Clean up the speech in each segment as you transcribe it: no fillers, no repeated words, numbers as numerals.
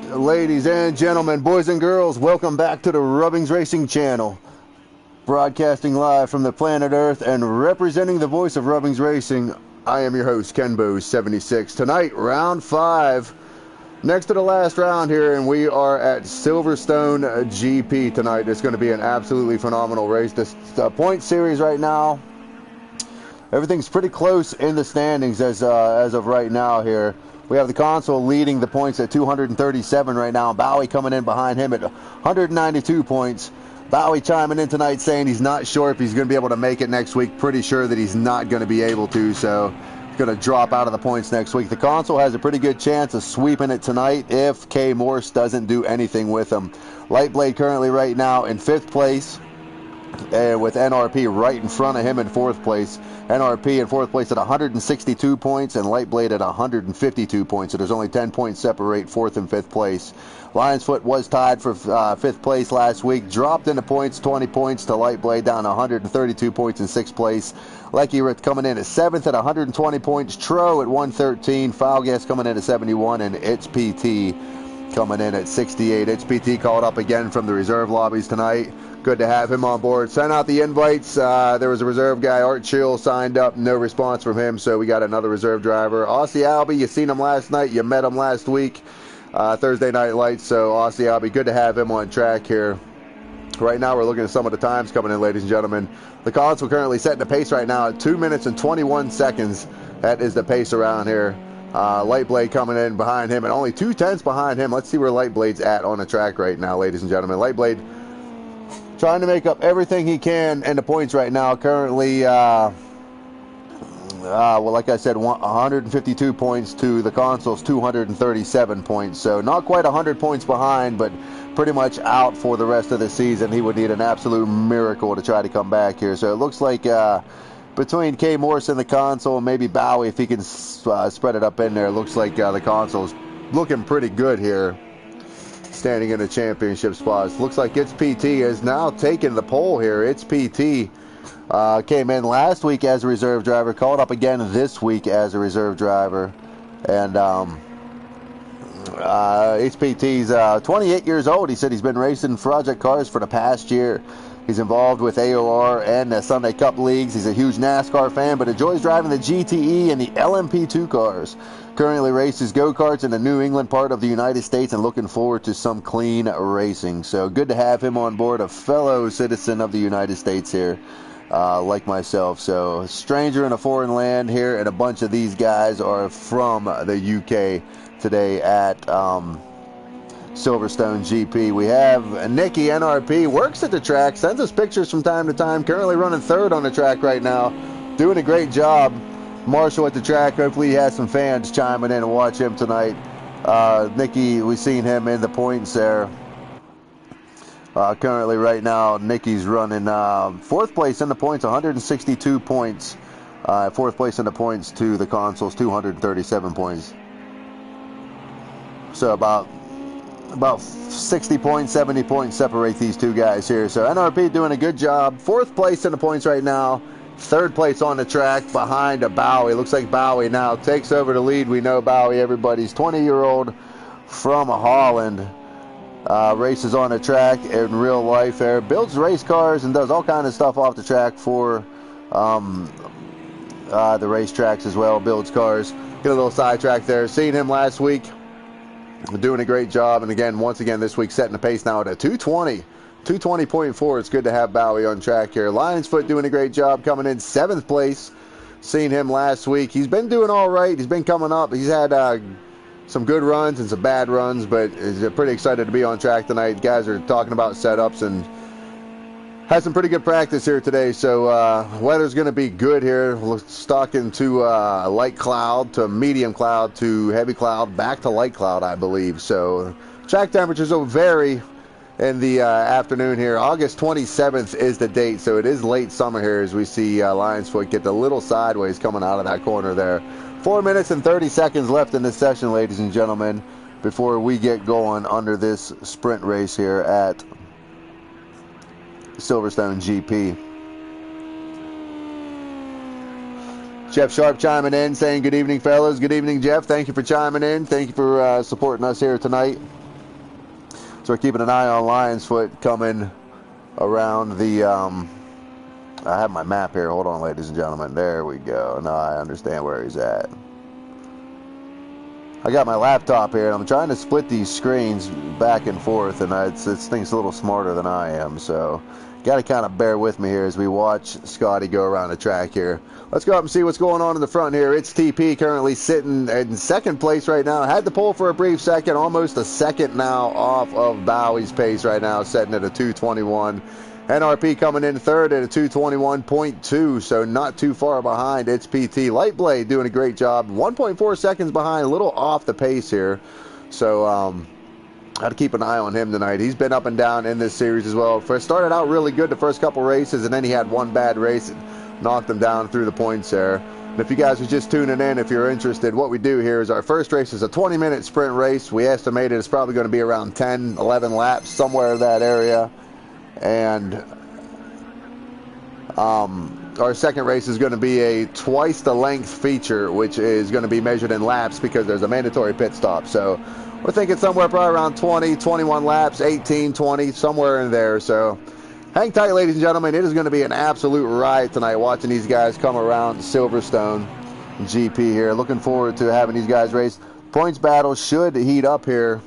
Ladies and gentlemen, boys and girls, welcome back to the RubbingsRacing channel. Broadcasting live from the planet Earth and representing the voice of RubbingsRacing, I am your host, Kenbo76. Tonight, round 5. Next to the last round here, and we are at Silverstone GP tonight. It's going to be an absolutely phenomenal race. The point series right now, everything's pretty close in the standings as of right now here. We have the console leading the points at 237 right now. Bowie coming in behind him at 192 points. Bowie chiming in tonight saying he's not sure if he's going to be able to make it next week. Pretty sure that he's not going to be able to, so he's going to drop out of the points next week. The console has a pretty good chance of sweeping it tonight if K. Morse doesn't do anything with him. Lightblade currently right now in 5th place. With NRP right in front of him in 4th place. NRP in 4th place at 162 points and Lightblade at 152 points. So there's only 10 points separate 4th and 5th place. Lionsfoot was tied for 5th place last week. Dropped into points, 20 points to Lightblade, down to 132 points in 6th place. Lecky coming in at 7th at 120 points. Tro at 113. Foulgas coming in at 71. And It's PT coming in at 68. It's PT called up again from the reserve lobbies tonight. Good to have him on board. Sent out the invites. There was a reserve guy, Art Chill, signed up. No response from him, so we got another reserve driver. Aussie Albie, you seen him last night. You met him last week. Thursday Night Lights. So Aussie Albie, good to have him on track here. Right now we're looking at some of the times coming in, ladies and gentlemen. The console currently setting the pace right now at 2 minutes and 21 seconds. That is the pace around here. Lightblade coming in behind him and only 2/10 behind him. Let's see where Lightblade's at on the track right now, ladies and gentlemen. Lightblade trying to make up everything he can in the points right now. Currently, well, like I said, 152 points to the console's 237 points. So not quite 100 points behind, but pretty much out for the rest of the season. He would need an absolute miracle to try to come back here. So it looks like between K. Morse and the console, and maybe Bowie, if he can spread it up in there, it looks like the console's looking pretty good here, standing in the championship spots. Looks like It's PT is now taking the pole here. It's PT came in last week as a reserve driver, called up again this week as a reserve driver, and It's PT's 28 years old. He said he's been racing project cars for the past year. He's involved with AOR and the Sunday Cup leagues. He's a huge NASCAR fan, but enjoys driving the GTE and the LMP2 cars. Currently races go-karts in the New England part of the United States and looking forward to some clean racing. So good to have him on board, a fellow citizen of the United States here, like myself. So a stranger in a foreign land here, and a bunch of these guys are from the UK today at Silverstone GP. We have Nicky, NRP, works at the track, sends us pictures from time to time, currently running 3rd on the track right now, doing a great job. Marshall at the track, hopefully he has some fans chiming in and watch him tonight. Nicky, we've seen him in the points there. Currently right now, Nicky's running 4th place in the points, 162 points. 4th place in the points to the console's 237 points. So about 60 points, 70 points separate these two guys here. So NRP doing a good job. 4th place in the points right now. 3rd place on the track behind a Bowie. Looks like Bowie now takes over the lead. We know Bowie, everybody's 20-year-old from Holland. Races on the track in real life there. Builds race cars and does all kind of stuff off the track for the racetracks as well. Builds cars. Get a little sidetrack there. Seen him last week. Doing a great job, and again, once again this week setting the pace now at a 220.4. It's good to have Bowie on track here. Lionsfoot doing a great job, coming in 7th place. Seen him last week. He's been doing all right. He's been coming up. He's had some good runs and some bad runs, but he's pretty excited to be on track tonight. Guys are talking about setups and had some pretty good practice here today, so weather's going to be good here. We're stocking to light cloud to medium cloud to heavy cloud, back to light cloud, I believe. So track temperatures will vary in the afternoon here. August 27th is the date, so it is late summer here as we see Lionsfoot get the little sideways coming out of that corner there. 4 minutes and 30 seconds left in this session, ladies and gentlemen, before we get going under this sprint race here at Silverstone GP. Jeff Sharp chiming in, saying good evening, fellas. Good evening, Jeff. Thank you for chiming in. Thank you for supporting us here tonight. So we're keeping an eye on Lion's Foot coming around the, I have my map here. Hold on, ladies and gentlemen. There we go. Now I understand where he's at. I got my laptop here, and I'm trying to split these screens back and forth, and this thing's a little smarter than I am, so got to kind of bear with me here as we watch Scotty go around the track here. Let's go up and see what's going on in the front here. It's TP currently sitting in second place right now. Had to pull for a brief second, almost a second now off of Bowie's pace right now, setting at a 2:21. NRP coming in third at a 2:21.2, so not too far behind. It's PT. Lightblade doing a great job. 1.4 seconds behind, a little off the pace here. So, I have to keep an eye on him tonight. He's been up and down in this series as well. First started out really good the first couple races, and then he had one bad race and knocked him down through the points there. And if you guys are just tuning in, if you're interested, what we do here is our first race is a 20-minute sprint race. We estimated it's probably going to be around 10, 11 laps, somewhere in that area. And our second race is going to be a twice the length feature, which is going to be measured in laps because there's a mandatory pit stop. So we're thinking somewhere probably around 20, 21 laps, 18, 20, somewhere in there. So hang tight, ladies and gentlemen. It is going to be an absolute riot tonight watching these guys come around Silverstone GP here. Looking forward to having these guys race. Points battle should heat up here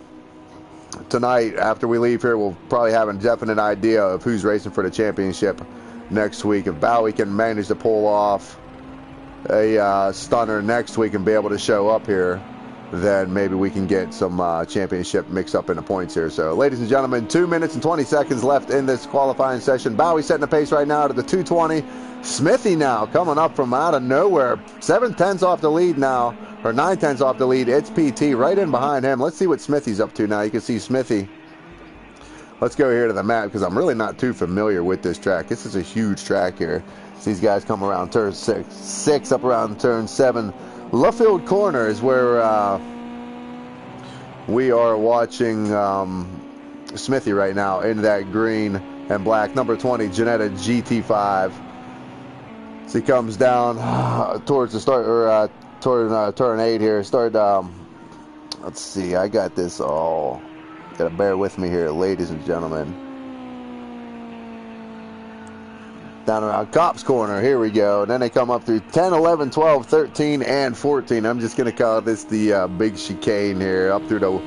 tonight. After we leave here, we'll probably have a definite idea of who's racing for the championship next week. If Bowie can manage to pull off a stunner next week and be able to show up here, then maybe we can get some championship mix up in the points here. So, ladies and gentlemen, 2 minutes and 20 seconds left in this qualifying session. Bowie setting the pace right now to the 2:20. Smithy now coming up from out of nowhere. 7/10 off the lead now, or 9/10 off the lead. It's PT right in behind him. Let's see what Smithy's up to now. You can see Smithy. Let's go here to the map because I'm really not too familiar with this track. This is a huge track here. These guys come around turn 6 up around turn 7. Luffield Corner is where we are watching Smithy right now in that green and black. Number 20, Janetta GT5. As he comes down towards the start, or toward turn 8 here. Let's see, I got this all. Gotta bear with me here, ladies and gentlemen. Down around Cops Corner, here we go. And then they come up through 10, 11, 12, 13, and 14. I'm just going to call this the big chicane here, up through the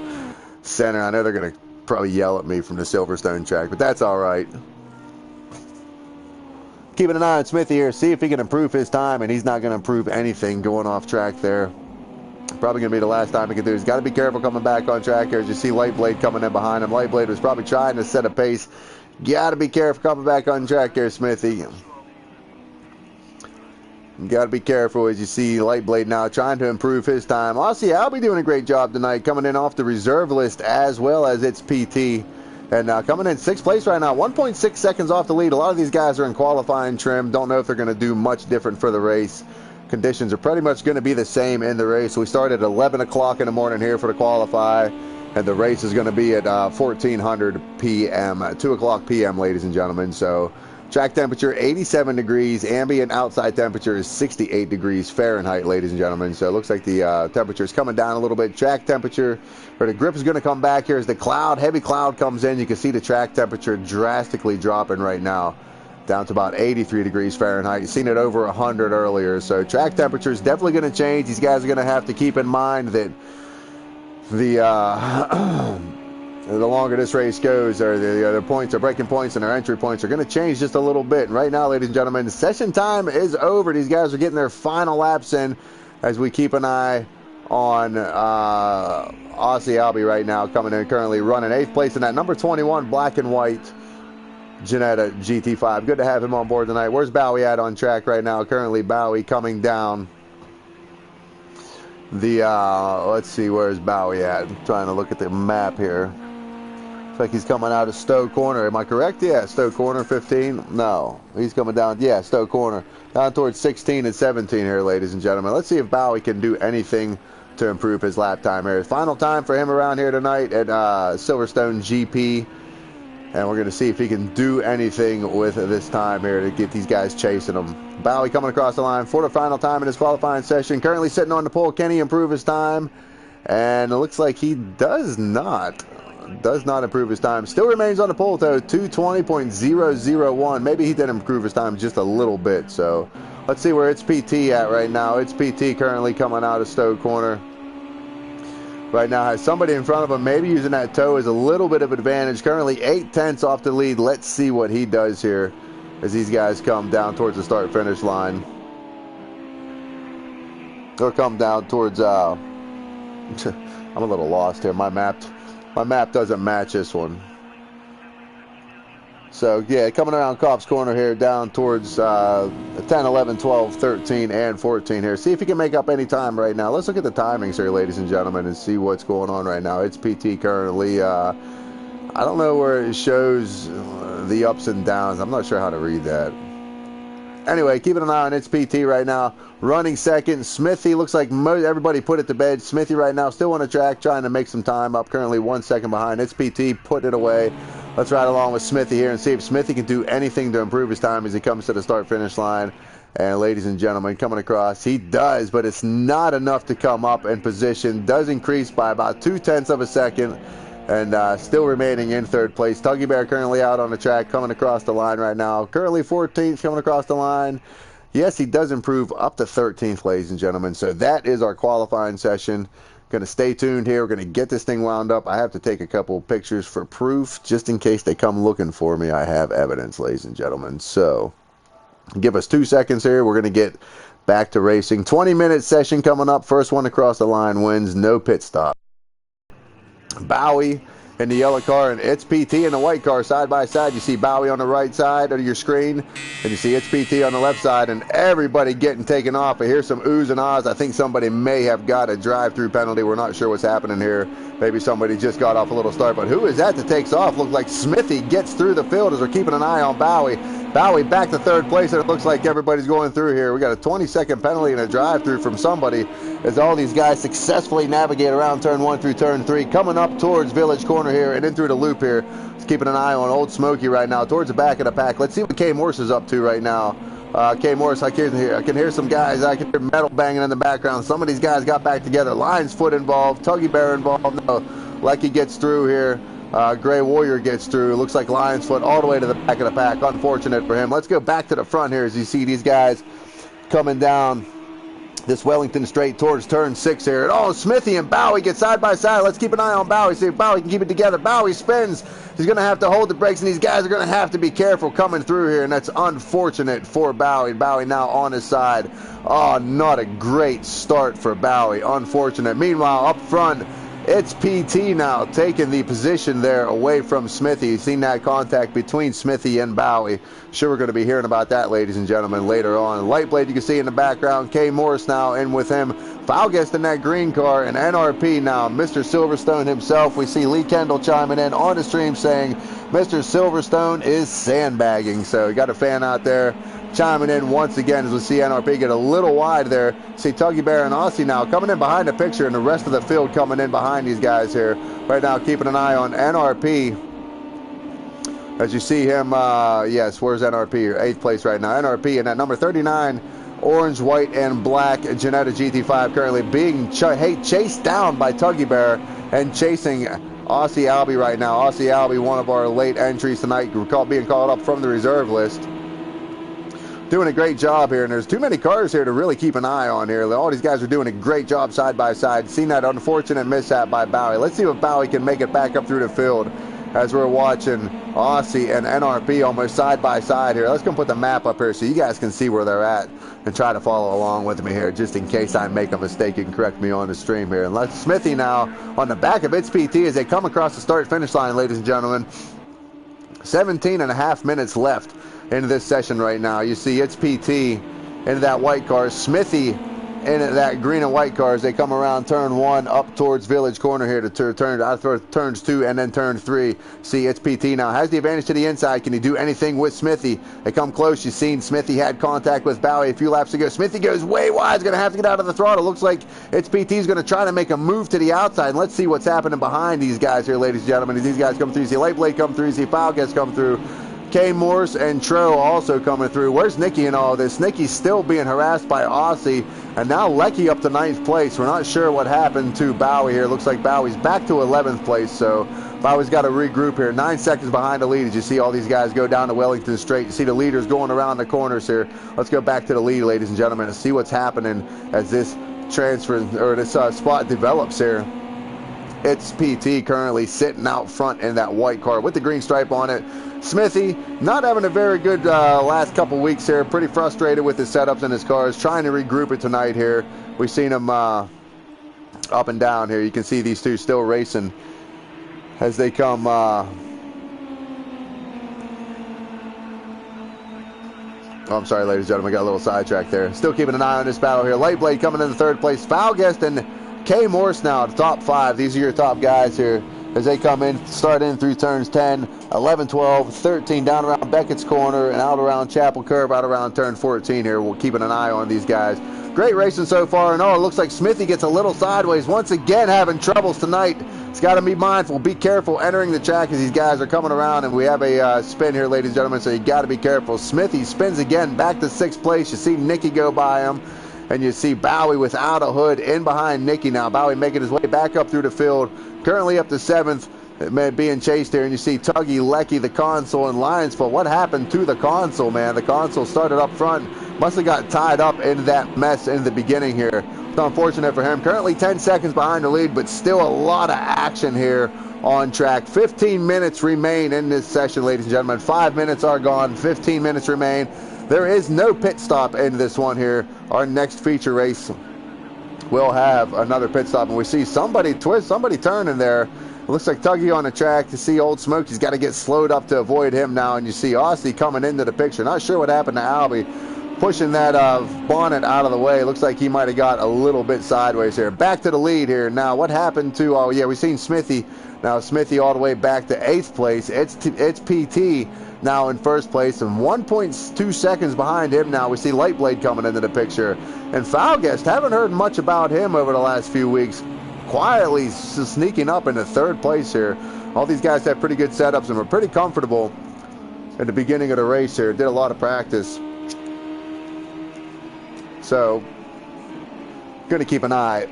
center. I know they're going to probably yell at me from the Silverstone track, but that's all right. Keeping an eye on Smithy here, see if he can improve his time, and he's not going to improve anything going off track there. Probably going to be the last time he can do. He's got to be careful coming back on track here. As you see Lightblade coming in behind him. Lightblade was probably trying to set a pace. Got to be careful coming back on track here, Smithy. Got to be careful as you see Lightblade now trying to improve his time. Aussie Albie doing a great job tonight, coming in off the reserve list as well as its PT. And coming in 6th place right now, 1.6 seconds off the lead. A lot of these guys are in qualifying trim. Don't know if they're going to do much different for the race. Conditions are pretty much going to be the same in the race. We start at 11 o'clock in the morning here for the qualify. And the race is going to be at 1400 p.m., 2 o'clock p.m., ladies and gentlemen. So track temperature 87 degrees. Ambient outside temperature is 68 degrees Fahrenheit, ladies and gentlemen. So it looks like the temperature is coming down a little bit. Track temperature, or the grip is going to come back here as the heavy cloud comes in. You can see the track temperature drastically dropping right now, down to about 83 degrees Fahrenheit. You've seen it over 100 earlier. So track temperature is definitely going to change. These guys are going to have to keep in mind that the longer this race goes, or the points, or breaking points, and our entry points are going to change just a little bit. And right now, ladies and gentlemen, session time is over. These guys are getting their final laps in as we keep an eye on Aussie Albie right now, coming in currently running 8th place in that number 21 black and white Janetta GT5. Good to have him on board tonight. Where's Bowie at on track right now? Currently Bowie coming down the let's see, where's Bowie at? I'm trying to look at the map here. Looks like he's coming out of Stowe Corner. Am I correct? Yeah, Stowe Corner 15. No, he's coming down. Yeah, Stowe Corner down towards 16 and 17 here, ladies and gentlemen. Let's see if Bowie can do anything to improve his lap time here. Final time for him around here tonight at Silverstone GP. And we're going to see if he can do anything with this time here to get these guys chasing him. Bowie coming across the line for the final time in his qualifying session. Currently sitting on the pole. Can he improve his time? And it looks like he does not. Does not improve his time. Still remains on the pole, though, 2:20.001. Maybe he did improve his time just a little bit. So let's see where it's PT at right now. It's PT currently coming out of Stowe Corner. Right now has somebody in front of him, maybe using that toe as a little bit of advantage. Currently 8/10 off the lead. Let's see what he does here as these guys come down towards the start-finish line. Or come down towards, I'm a little lost here. My map doesn't match this one. So, yeah, coming around Kopp's Corner here, down towards 10, 11, 12, 13, and 14 here. See if he can make up any time right now. Let's look at the timings here, ladies and gentlemen, and see what's going on right now. It's PT currently. I don't know where it shows the ups and downs. I'm not sure how to read that. Anyway, keeping an eye on its PT right now. Running second. Smithy looks like everybody put it to bed. Smithy right now still on the track trying to make some time up. Currently 1 second behind. It's PT putting it away. Let's ride along with Smithy here and see if Smithy can do anything to improve his time as he comes to the start-finish line. And ladies and gentlemen, coming across, he does, but it's not enough to come up in position. Does increase by about 0.2 of a second. And still remaining in third place. Tuggy Bear currently out on the track, coming across the line right now. Currently 14th, coming across the line. Yes, he does improve up to 13th, ladies and gentlemen. So that is our qualifying session. Going to stay tuned here. We're going to get this thing wound up. I have to take a couple of pictures for proof, just in case they come looking for me. I have evidence, ladies and gentlemen. So give us 2 seconds here. We're going to get back to racing. 20-minute session coming up. First one across the line wins. No pit stop. Bowie in the yellow car and it's PT in the white car side by side. You see Bowie on the right side of your screen and you see it's PT on the left side, and everybody getting taken off. I hear some oohs and ahs. I think somebody may have got a drive-through penalty. We're not sure what's happening here. Maybe somebody just got off a little start, but who is that takes off? Looks like Smithy gets through the field as we're keeping an eye on Bowie. Bowie back to third place, and it looks like everybody's going through here. We got a 20-second penalty and a drive-through from somebody as all these guys successfully navigate around turn 1 through turn 3, coming up towards Village Corner here and in through the loop here. Just keeping an eye on Old Smoky right now towards the back of the pack. Let's see what K Morse is up to right now. K Morse, I can hear some guys. I can hear metal banging in the background. Some of these guys got back together. Lion's Foot involved. Tuggy Bear involved. No, Lecky gets through here. Gray Warrior gets through. Looks like Lion's Foot all the way to the back of the pack. Unfortunate for him. Let's go back to the front here as you see these guys coming down this Wellington straight towards turn 6 here. And oh, Smithy and Bowie get side by side. Let's keep an eye on Bowie. See if Bowie can keep it together. Bowie spins. He's going to have to hold the brakes, and these guys are going to have to be careful coming through here, and that's unfortunate for Bowie. Bowie now on his side. Oh, not a great start for Bowie. Unfortunate. Meanwhile, up front, it's PT now taking the position there away from Smithy. You've seen that contact between Smithy and Bowie. Sure, we're going to be hearing about that, ladies and gentlemen, later on. Lightblade you can see in the background. K Morris now in with him. Foulguest in that green car, and NRP now. Mr. Silverstone himself. We see Lee Kendall chiming in on the stream saying Mr. Silverstone is sandbagging. So you got a fan out there chiming in once again as we see NRP get a little wide there. See Tuggy Bear and Aussie now coming in behind the picture, and the rest of the field coming in behind these guys here. Right now keeping an eye on NRP. As you see him, yes, where's NRP here? 8th place right now. NRP in that number 39, orange, white, and black Jetta GT5 currently being chased down by Tuggy Bear and chasing Aussie Albie right now. Aussie Albie, one of our late entries tonight, being called up from the reserve list. Doing a great job here, and there's too many cars here to really keep an eye on here. All these guys are doing a great job side by side. Seen that unfortunate mishap by Bowie. Let's see if Bowie can make it back up through the field as we're watching Aussie and NRP almost side by side here. Let's go put the map up here so you guys can see where they're at and try to follow along with me here, just in case I make a mistake. You can correct me on the stream here. And let's Smithy now on the back of its PT as they come across the start-finish line, ladies and gentlemen. 17.5 minutes left into this session right now. You see it's PT into that white car. Smithy in that green and white car as they come around turn 1 up towards Village Corner here to turns 2 and then turn 3. See, it's PT now. Has the advantage to the inside. Can he do anything with Smithy? They come close. You've seen Smithy had contact with Bowie a few laps ago. Smithy goes way wide. He's going to have to get out of the throttle. Looks like it's PT's going to try to make a move to the outside. And let's see what's happening behind these guys here, ladies and gentlemen. As these guys come through, you see Lightblade come through, you see Foulguest come through. K. Morse and Tro also coming through. Where's Nicky in all this? Nicky's still being harassed by Aussie, and now Lecky up to 9th place. We're not sure what happened to Bowie here. Looks like Bowie's back to 11th place, so Bowie's got to regroup here. 9 seconds behind the lead as you see all these guys go down to Wellington Straight. You see the leaders going around the corners here. Let's go back to the lead, ladies and gentlemen, and see what's happening as this transfer or this spot develops here. It's PT currently sitting out front in that white car with the green stripe on it. Smithy not having a very good last couple weeks here. Pretty frustrated with his setups in his cars. Trying to regroup it tonight here. We've seen him up and down here. You can see these two still racing as they come. Oh, I'm sorry, ladies and gentlemen. Got a little sidetrack there. Still keeping an eye on this battle here. Lightblade coming in the 3rd place. Foulguest and K. Morse now, the top 5. These are your top guys here as they come in, start in through turns 10, 11, 12, 13, down around Beckett's corner and out around Chapel Curve, out around turn 14 here. We're keeping an eye on these guys. Great racing so far, and it looks like Smithy gets a little sideways. Once again, having troubles tonight. He's got to be mindful, be careful entering the track as these guys are coming around, and we have a spin here, ladies and gentlemen, so you got to be careful. Smithy spins again, back to 6th place. You see Nicky go by him. And you see Bowie without a hood in behind Nicky now. Bowie making his way back up through the field. Currently up to 7th, being chased here. And you see Tuggy, Lecky, the console, and Lionsville. What happened to the console, man? The console started up front. Must have got tied up in that mess in the beginning here. It's unfortunate for him. Currently 10 seconds behind the lead, but still a lot of action here on track. 15 minutes remain in this session, ladies and gentlemen. 5 minutes are gone. 15 minutes remain. There is no pit stop in this one here. Our next feature race will have another pit stop, and we see somebody twist, somebody turning there. It looks like Tuggy on the track. To see Old Smoke, he's got to get slowed up to avoid him now, and you see Aussie coming into the picture. Not sure what happened to Albie, pushing that bonnet out of the way. Looks like he might have got a little bit sideways here. Back to the lead here. Now, what happened to, oh yeah, we've seen Smithy. Now, Smithy all the way back to 8th place. It's PT now in 1st place, and 1.2 seconds behind him now. We see Lightblade coming into the picture. And Foulguest, haven't heard much about him over the last few weeks. Quietly sneaking up into 3rd place here. All these guys have pretty good setups and were pretty comfortable at the beginning of the race here. Did a lot of practice. So, going to keep an eye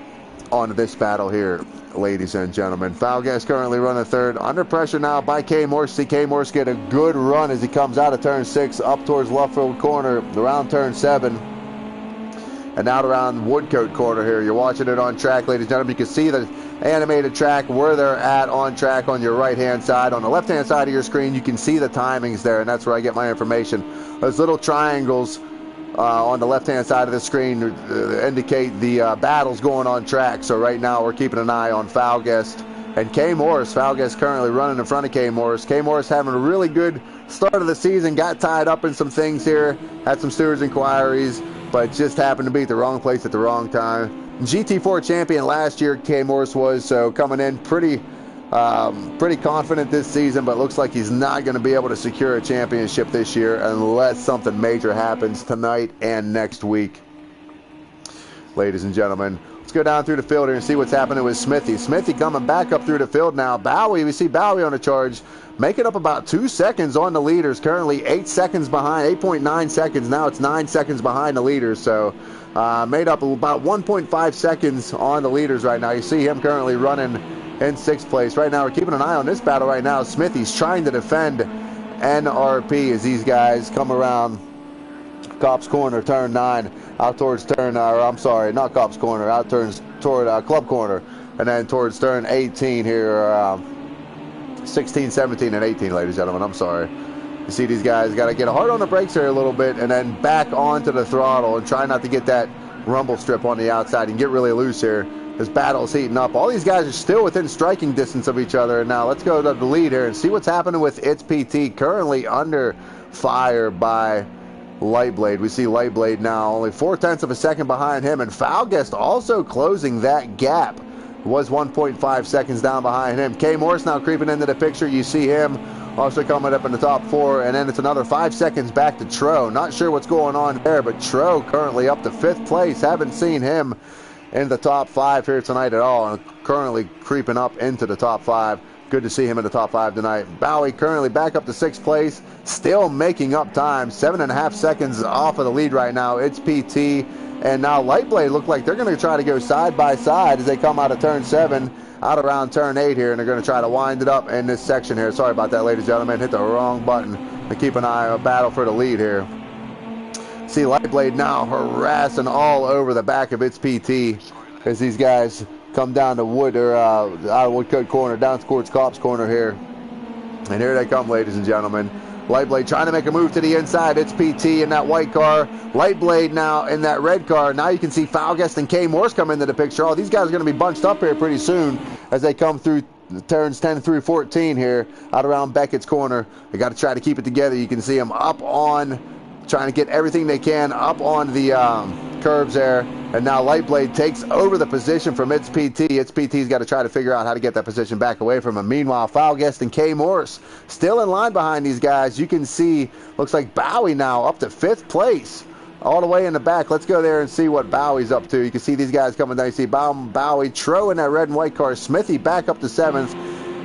on this battle here, ladies and gentlemen. Foulguest currently running 3rd. Under pressure now by K. Morse. See K. Morse get a good run as he comes out of turn 6 up towards Luffield corner, around turn 7, and out around Woodcote corner here. You're watching it on track, ladies and gentlemen. You can see the animated track where they're at on track on your right-hand side. On the left-hand side of your screen, you can see the timings there, and that's where I get my information. Those little triangles on the left-hand side of the screen indicate the battles going on track. So right now we're keeping an eye on Foulguest and K. Morris. Foulguest currently running in front of K. Morris. K. Morris having a really good start of the season. Got tied up in some things here. Had some stewards inquiries, but just happened to be at the wrong place at the wrong time. GT4 champion last year, K. Morris was, so coming in pretty confident this season, but looks like he's not going to be able to secure a championship this year unless something major happens tonight and next week. Ladies and gentlemen, let's go down through the field here and see what's happening with Smithy. Smithy coming back up through the field now. Bowie, we see Bowie on the charge, making up about 2 seconds on the leaders. Currently 8 seconds behind, 8.9 seconds. Now it's 9 seconds behind the leaders. So made up about 1.5 seconds on the leaders right now. You see him currently running in 6th place. Right now, we're keeping an eye on this battle right now. Smithy's trying to defend NRP as these guys come around Cops Corner, turn 9, out towards turn, I'm sorry, not Cops Corner, out turns toward Club Corner, and then towards turn 18 here, 16, 17, and 18, ladies and gentlemen, I'm sorry. You see these guys got to get hard on the brakes here a little bit and then back onto the throttle and try not to get that rumble strip on the outside and get really loose here. This battle's heating up. All these guys are still within striking distance of each other. Now let's go to the lead here and see what's happening with It's PT, currently under fire by Lightblade. We see Lightblade now only 0.4 of a second behind him, and Foulguest also closing that gap. Was 1.5 seconds down behind him. K. Morris now creeping into the picture. You see him also coming up in the top 4, and then it's another 5 seconds back to Tro. Not sure what's going on there, but Tro currently up to 5th place. Haven't seen him in the top 5 here tonight at all, and currently creeping up into the top 5. Good to see him in the top 5 tonight. Bowie currently back up to 6th place, still making up time. 7.5 seconds off of the lead right now. It's PT. And now Lightblade look like they're going to try to go side by side as they come out of turn 7, out around turn 8 here, and they're going to try to wind it up in this section here. Sorry about that, ladies and gentlemen. Hit the wrong button. To keep an eye on a battle for the lead here. See Lightblade now harassing all over the back of its PT as these guys come down to Wood, or out of Woodcote Corner, down towards Cops Corner here. And here they come, ladies and gentlemen. Lightblade trying to make a move to the inside. It's PT in that white car. Lightblade now in that red car. Now you can see Falguest and K. Morse come into the picture. Oh, these guys are going to be bunched up here pretty soon as they come through turns 10 through 14 here, out around Beckett's Corner. They got to try to keep it together. You can see them up on, trying to get everything they can up on the curbs there. And now Lightblade takes over the position from its PT. Its PT's got to try to figure out how to get that position back away from him. Meanwhile, Falguest and K. Morse still in line behind these guys. You can see, looks like Bowie now up to 5th place, all the way in the back. Let's go there and see what Bowie's up to. You can see these guys coming down. You see Bowie, Tro in that red and white car. Smithy back up to 7th.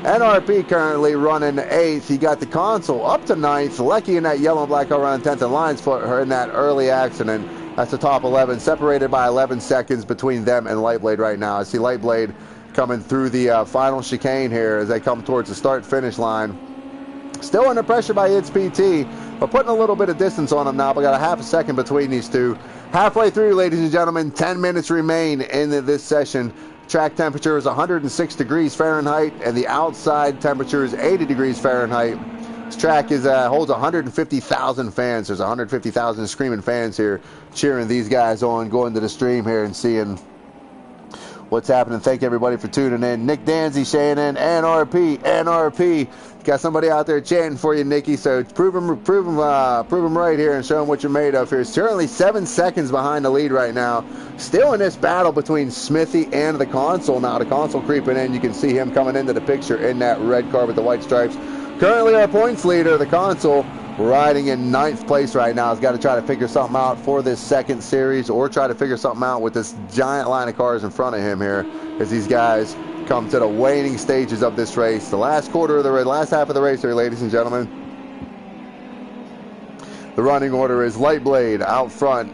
NRP currently running 8th. He got the console up to 9th. Lecky in that yellow and black car around 10th. And Lions put her in that early accident. That's the top 11, separated by 11 seconds between them and Lightblade right now. I see Lightblade coming through the final chicane here as they come towards the start-finish line. Still under pressure by its PT, but putting a little bit of distance on them now. We got a half a second between these two. Halfway through, ladies and gentlemen, 10 minutes remain in this session. Track temperature is 106 degrees Fahrenheit, and the outside temperature is 80 degrees Fahrenheit. This track is holds 150,000 fans. There's 150,000 screaming fans here cheering these guys on, going to the stream here and seeing what's happening. Thank everybody for tuning in. Nick Danzy saying in NRP, NRP. Got somebody out there chanting for you, Nicky. So prove them right here and show them what you're made of here. It's currently 7 seconds behind the lead right now. Still in this battle between Smithy and the console. Now the console creeping in. You can see him coming into the picture in that red car with the white stripes. Currently our points leader, the console, riding in 9th place right now. Has got to try to figure something out for this second series, or try to figure something out with this giant line of cars in front of him here as these guys come to the waning stages of this race. The last quarter of the last half of the race here, ladies and gentlemen. The running order is Lightblade out front,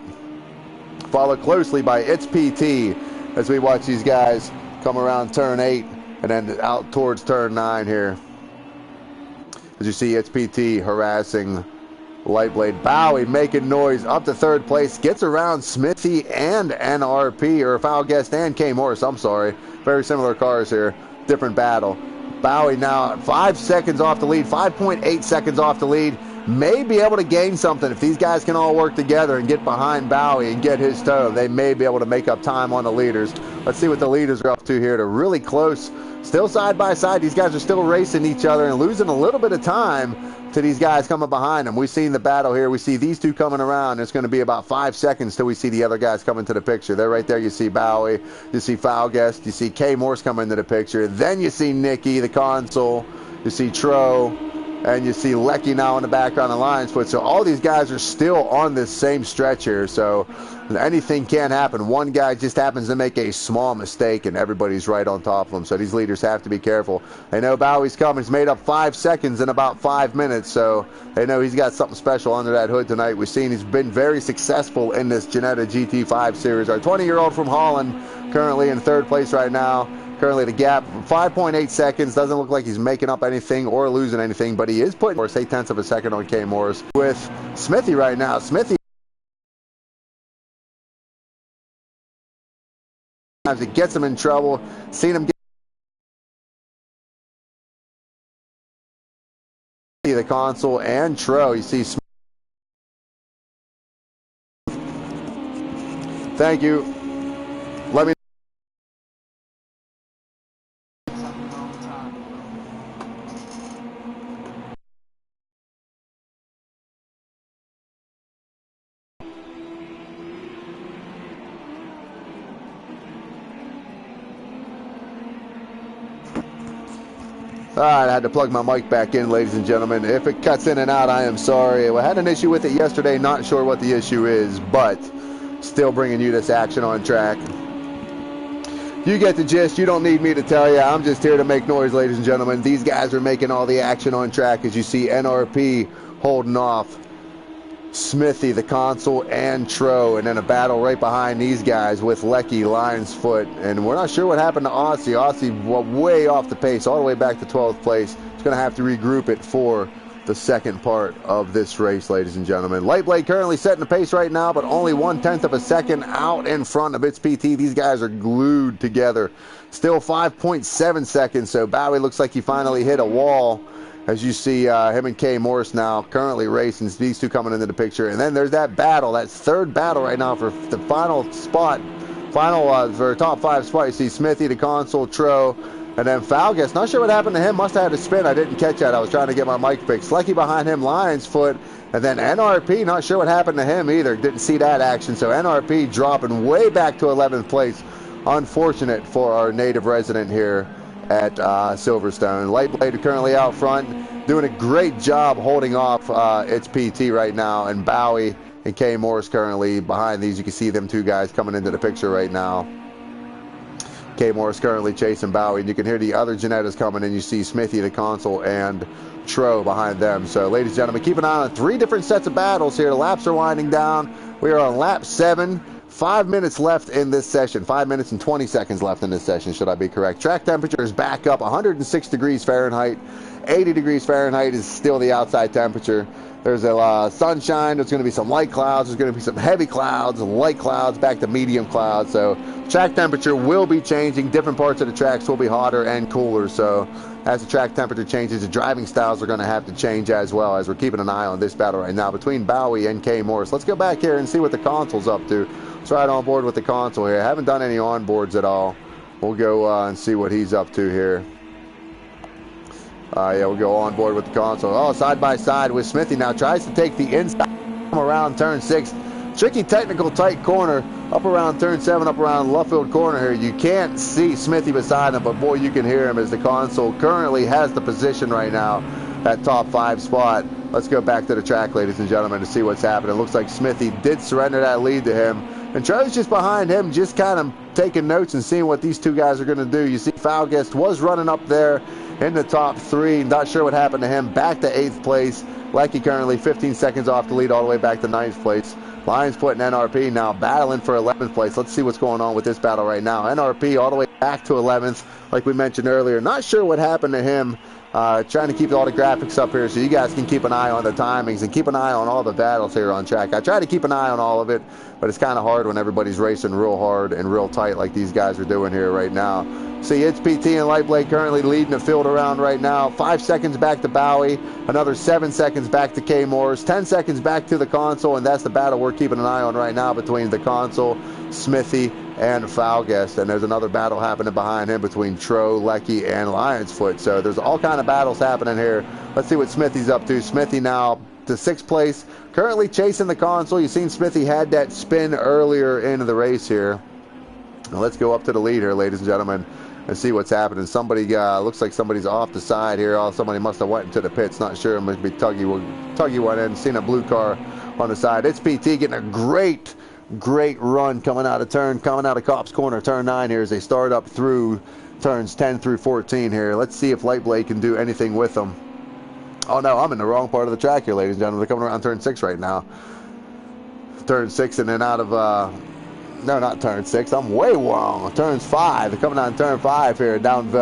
followed closely by its PT as we watch these guys come around turn 8 and then out towards turn 9 here. As you see, it's PT harassing Lightblade. Bowie making noise up to 3rd place, gets around Smithy and NRP, or Falguest and K. Morris, I'm sorry. Very similar cars here, different battle. Bowie now 5 seconds off the lead, 5.8 seconds off the lead. May be able to gain something if these guys can all work together and get behind Bowie and get his toe. They may be able to make up time on the leaders. Let's see what the leaders are up to here. They're really close. Still side by side. These guys are still racing each other and losing a little bit of time to these guys coming behind them. We've seen the battle here. We see these two coming around. It's going to be about 5 seconds till we see the other guys come into the picture. They're right there. You see Bowie. You see Falguest. You see K. Morse come into the picture. Then you see Nicky, the console. You see Tro. And you see Lecky now in the background of Lions Foot. So all these guys are still on this same stretch here. So anything can happen. One guy just happens to make a small mistake and everybody's right on top of him. So these leaders have to be careful. They know Bowie's coming. He's made up 5 seconds in about 5 minutes. So they know he's got something special under that hood tonight. We've seen he's been very successful in this Ginetta GT5 series. Our 20-year-old from Holland currently in 3rd place right now. Currently the gap, 5.8 seconds. Doesn't look like he's making up anything or losing anything, but he is putting 8/10 of a second on K. Morris with Smithy right now. Smithy, it gets him in trouble. Seen him get the console and Tro. You see Smith. Thank you. Let me. All right, I had to plug my mic back in, ladies and gentlemen. If it cuts in and out, I am sorry. I had an issue with it yesterday, not sure what the issue is, but still bringing you this action on track. You get the gist. You don't need me to tell you. I'm just here to make noise, ladies and gentlemen. These guys are making all the action on track. As you see, NRP holding off Smithy, the Consul, and Tro, and then a battle right behind these guys with Lecky, Lion's Foot, and we're not sure what happened to Aussie. Aussie way off the pace, all the way back to 12th place. He's going to have to regroup it for the second part of this race, ladies and gentlemen. Lightblade currently setting the pace right now, but only 1/10 of a second out in front of its PT. These guys are glued together. Still 5.7 seconds, so Bowie looks like he finally hit a wall. As you see, him and Kay Morris now currently racing. These two coming into the picture. And then there's that battle, that third battle right now for the final spot. For top 5 spot, you see Smithy, the Consul, Tro, and then Falgus. Not sure what happened to him. Must have had a spin. I didn't catch that. I was trying to get my mic fixed. Lecky behind him, Lion's Foot. And then NRP, not sure what happened to him either. Didn't see that action. So NRP dropping way back to 11th place. Unfortunate for our native resident here at Silverstone. Lightblade currently out front, doing a great job holding off its PT right now, and Bowie and Kay Morris currently behind these. You can see them two guys coming into the picture right now. Kay Morris currently chasing Bowie, and you can hear the other Janettas coming in. You see Smithy, the Consul, and Tro behind them. So, ladies and gentlemen, keep an eye on 3 different sets of battles here. The laps are winding down. We are on lap 7. 5 minutes left in this session. 5 minutes and 20 seconds left in this session, should I be correct. Track temperature is back up 106 degrees Fahrenheit. 80 degrees Fahrenheit is still the outside temperature. There's a sunshine. There's going to be some light clouds. There's going to be some heavy clouds, light clouds, back to medium clouds. So track temperature will be changing. Different parts of the tracks will be hotter and cooler. So as the track temperature changes, the driving styles are going to have to change as well, as we're keeping an eye on this battle right now between Bowie and Kay Morris. Let's go back here and see what the Consul's up to. Let's ride on board with the Consul here. I haven't done any onboards at all. We'll go and see what he's up to here. Yeah, we'll go on board with the Consul. Oh, side by side with Smithy now. Tries to take the inside around turn 6. Tricky technical tight corner up around turn 7, up around Luffield corner here. You can't see Smithy beside him, but boy, you can hear him as the Consul currently has the position right now, that top 5 spot. Let's go back to the track, ladies and gentlemen, to see what's happening. It looks like Smithy did surrender that lead to him. And Tro's just behind him, just kind of taking notes and seeing what these two guys are going to do. You see Falguest was running up there in the top 3. Not sure what happened to him. Back to 8th place. Lecky currently 15 seconds off the lead all the way back to 9th place. Lions Foot and NRP now battling for 11th place. Let's see what's going on with this battle right now. NRP all the way back to 11th, like we mentioned earlier. Not sure what happened to him. Trying to keep all the graphics up here so you guys can keep an eye on the timings and keep an eye on all the battles here on track. I try to keep an eye on all of it, but it's kind of hard when everybody's racing real hard and real tight like these guys are doing here right now. See, it's PT and Lightblade currently leading the field around right now. 5 seconds back to Bowie, another 7 seconds back to Kay Morris, 10 seconds back to the Consul, and that's the battle we're keeping an eye on right now between the Consul, Smithy, and Falguest. And there's another battle happening behind him between Tro, Lecky, and Lion's Foot. So there's all kind of battles happening here. Let's see what Smithy's up to. Smithy now to 6th place, currently chasing the Consul. You've seen Smithy had that spin earlier into the race here. Now let's go up to the lead here, ladies and gentlemen, and see what's happening. Somebody looks like somebody's off the side here. Oh, somebody must have went into the pits. Not sure. It must be Tuggy went in. Seen a blue car on the side. It's PT getting a great run coming out of Cops Corner, turn 9 here as they start up through turns 10 through 14 here. Let's see if Lightblade can do anything with them. Oh no, I'm in the wrong part of the track here, ladies and gentlemen. They're coming around turn 6 right now. Turn 6 and then out of no, not turn 6. I'm way wrong. Turns 5. They're coming on turn 5 here down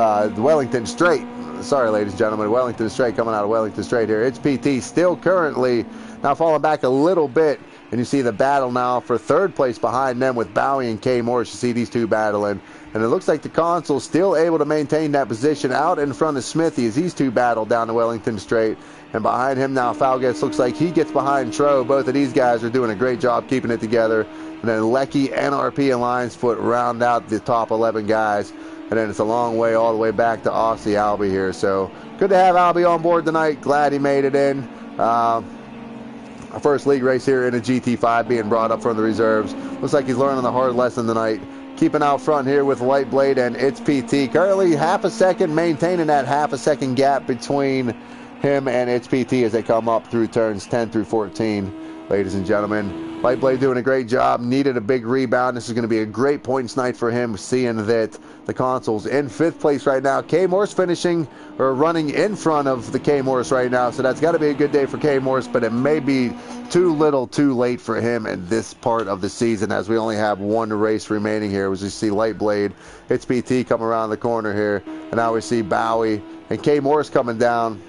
Wellington Straight. Sorry, ladies and gentlemen. Wellington Straight, coming out of Wellington Straight here. It's PT still currently now falling back a little bit. And you see the battle now for 3rd place behind them with Bowie and Kay Morris. You see these two battling. And it looks like the Consul still able to maintain that position out in front of Smithy as these two battle down the Wellington Straight. And behind him now, Falguest looks like he gets behind Tro. Both of these guys are doing a great job keeping it together. And then Lecky, NRP, and Lion's Foot round out the top 11 guys. And then it's a long way all the way back to Aussie Albie here. So good to have Albie on board tonight. Glad he made it in. Our first league race here in a GT5 being brought up from the reserves. Looks like he's learning the hard lesson tonight. Keeping out front here with Lightblade and It's PT. Currently half a second, maintaining that half a second gap between him and It's PT as they come up through turns 10 through 14. ladies and gentlemen. Lightblade doing a great job, needed a big rebound. This is going to be a great points night for him, seeing that the console's in 5th place right now. K Morse finishing or running in front of the K Morse right now, so that's got to be a good day for K Morse, but it may be too little too late for him in this part of the season, as we only have one race remaining here. As you see Lightblade, it's PT come around the corner here, and now we see Bowie and K Morse coming down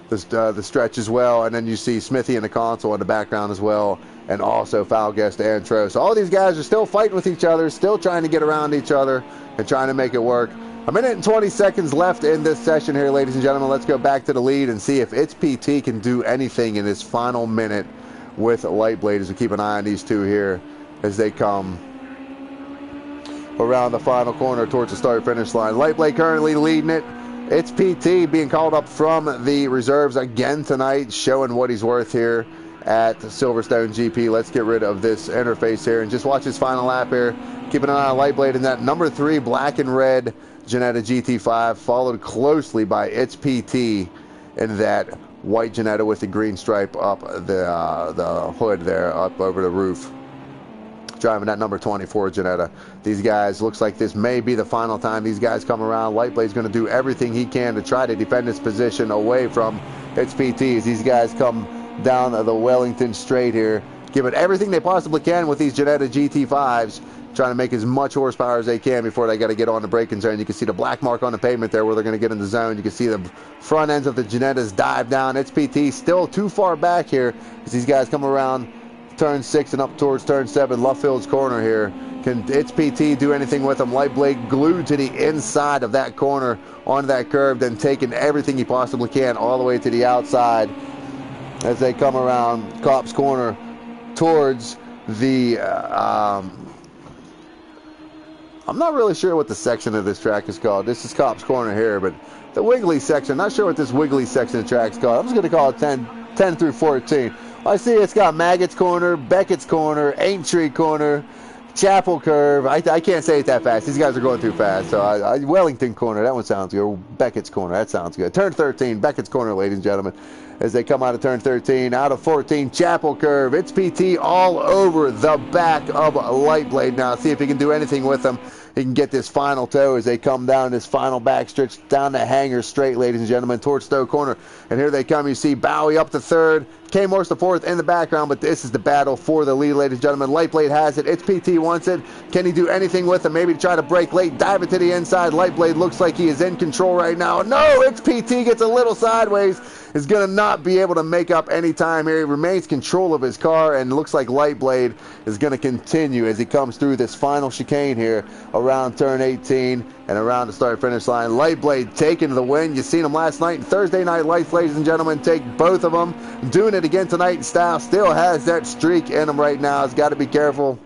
the stretch as well, and then you see Smithy in the console in the background as well, and also Falguest and Tro. So all these guys are still fighting with each other, still trying to get around each other and trying to make it work. A minute and 20 seconds left in this session here, ladies and gentlemen. Let's go back to the lead and see if It's PT can do anything in this final minute with Lightblade, as we keep an eye on these two here as they come around the final corner towards the start-finish line. Lightblade currently leading it. It's PT being called up from the reserves again tonight, showing what he's worth here at Silverstone GP. Let's get rid of this interface here and just watch his final lap here. Keeping an eye on Lightblade in that number 3 black and red Ginetta GT5, followed closely by It's PT in that white Ginetta with the green stripe up the hood there, up over the roof. Driving that number 24 Ginetta. These guys, looks like this may be the final time these guys come around. Lightblade's going to do everything he can to try to defend his position away from It's PT as these guys come down the Wellington straight here, giving everything they possibly can with these Ginetta GT5s, trying to make as much horsepower as they can before they got to get on the braking zone. You can see the black mark on the pavement there where they're going to get in the zone. You can see the front ends of the Ginettas dive down. It's PT still too far back here as these guys come around turn 6 and up towards turn 7, Luffield's corner here. Can It's PT do anything with him? Lightblade glued to the inside of that corner onto that curve, then taking everything he possibly can all the way to the outside as they come around Cop's corner towards the I'm not really sure what the section of this track is called. This is Cop's corner here, but the wiggly section, not sure what this wiggly section of the track is called. I'm just going to call it 10 through 14. I see it's got Maggot's corner, Beckett's corner, Aintree corner, Chapel curve. I can't say it that fast. These guys are going too fast. So Wellington corner, that one sounds good. Beckett's corner, that sounds good. Turn 13, Beckett's corner, ladies and gentlemen. As they come out of turn 13, out of 14, Chapel curve. It's PT all over the back of Lightblade now. See if he can do anything with them. He can get this final toe as they come down this final back stretch down the hanger straight, ladies and gentlemen, towards Stowe corner. And here they come. You see Bowie up to 3rd, K Morse to 4th in the background, but this is the battle for the lead, ladies and gentlemen. Lightblade has it. It's PT wants it. Can he do anything with it? Maybe to try to break late, dive it to the inside. Lightblade looks like he is in control right now. No, It's PT gets a little sideways. Is going to not be able to make up any time here. He remains control of his car, and looks like Lightblade is going to continue as he comes through this final chicane here around turn 18 and around the start-finish line. Lightblade taking the win. You seen him last night in Thursday Night Lights, ladies and gentlemen. Take both of them. Doing it again tonight in style. Still has that streak in him right now. He's got to be careful.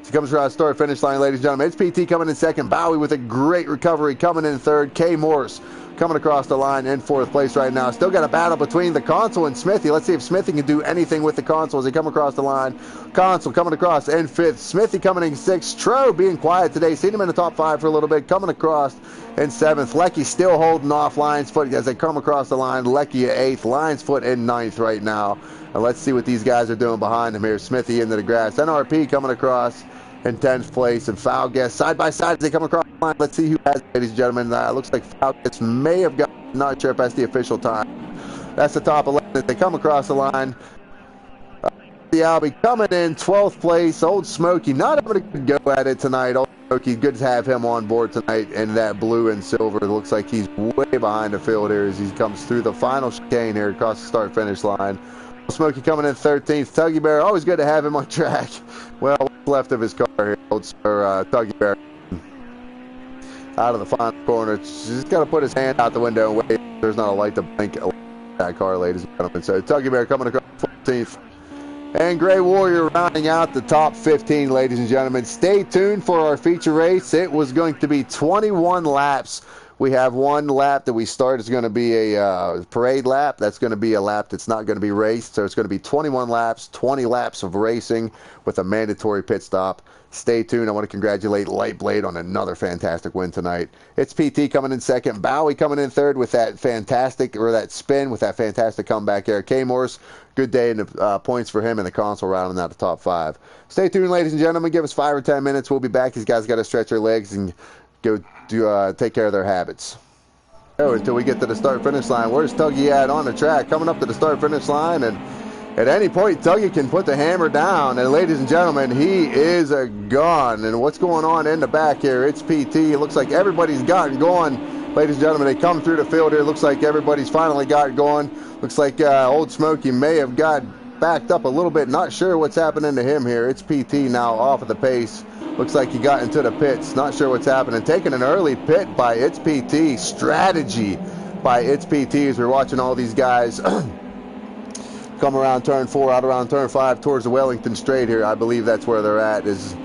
He comes around the start-finish line, ladies and gentlemen. It's PT coming in 2nd. Bowie with a great recovery coming in 3rd. K Morse coming across the line in 4th place right now. Still got a battle between the console and Smithy. Let's see if Smithy can do anything with the console as they come across the line. Console coming across in 5th. Smithy coming in 6th. Tro being quiet today. Seen him in the top 5 for a little bit. Coming across in 7th. Lecky still holding off Lions Foot as they come across the line. Lecky at 8th. Lions Foot in 9th right now. And let's see what these guys are doing behind him here. Smithy into the grass. NRP coming across in 10th place, and Falguest side by side as they come across the line. Let's see who has it, ladies and gentlemen. Looks like Falguest may have got, not sure if that's the official time. That's the top 11 as they come across the line. The Albie coming in 12th place. Old Smokey not able to go at it tonight. Old Smokey, good to have him on board tonight in that blue and silver. It looks like he's way behind the field here as he comes through the final chicane here across the start-finish line. Smokey coming in 13th. Tuggy Bear, always good to have him on track. Well, what's left of his car here, Tuggy Bear. Out of the final corner. Just got to put his hand out the window and wait. There's not a light to blink that car, ladies and gentlemen. So Tuggy Bear coming across 14th. And Gray Warrior rounding out the top 15, ladies and gentlemen. Stay tuned for our feature race. It was going to be 21 laps We have one lap that we start is going to be a parade lap. That's going to be a lap that's not going to be raced. So it's going to be 21 laps, 20 laps of racing with a mandatory pit stop. Stay tuned. I want to congratulate Lightblade on another fantastic win tonight. It's PT coming in second. Bowie coming in third with that fantastic, or that spin with that fantastic comeback there. K Morse, good day in the points for him in the console rounding out the top 5. Stay tuned, ladies and gentlemen. Give us 5 or 10 minutes. We'll be back. These guys got to stretch their legs and go do take care of their habits. Oh, until we get to the start-finish line. Where's Tuggy at on the track? Coming up to the start-finish line, and at any point, Tuggy can put the hammer down. And ladies and gentlemen, he is gone. And what's going on in the back here? It's PT. It looks like everybody's gotten going. Ladies and gentlemen, they come through the field here. Looks like everybody's finally got going. Looks like Old Smokey may have got backed up a little bit. Not sure what's happening to him here. It's PT now off of the pace. Looks like he got into the pits. Not sure what's happening. Taking an early pit by It's PT. Strategy by It's PT as we're watching all these guys come around turn 4, out around turn 5 towards the Wellington Straight here. I believe that's where they're at. Is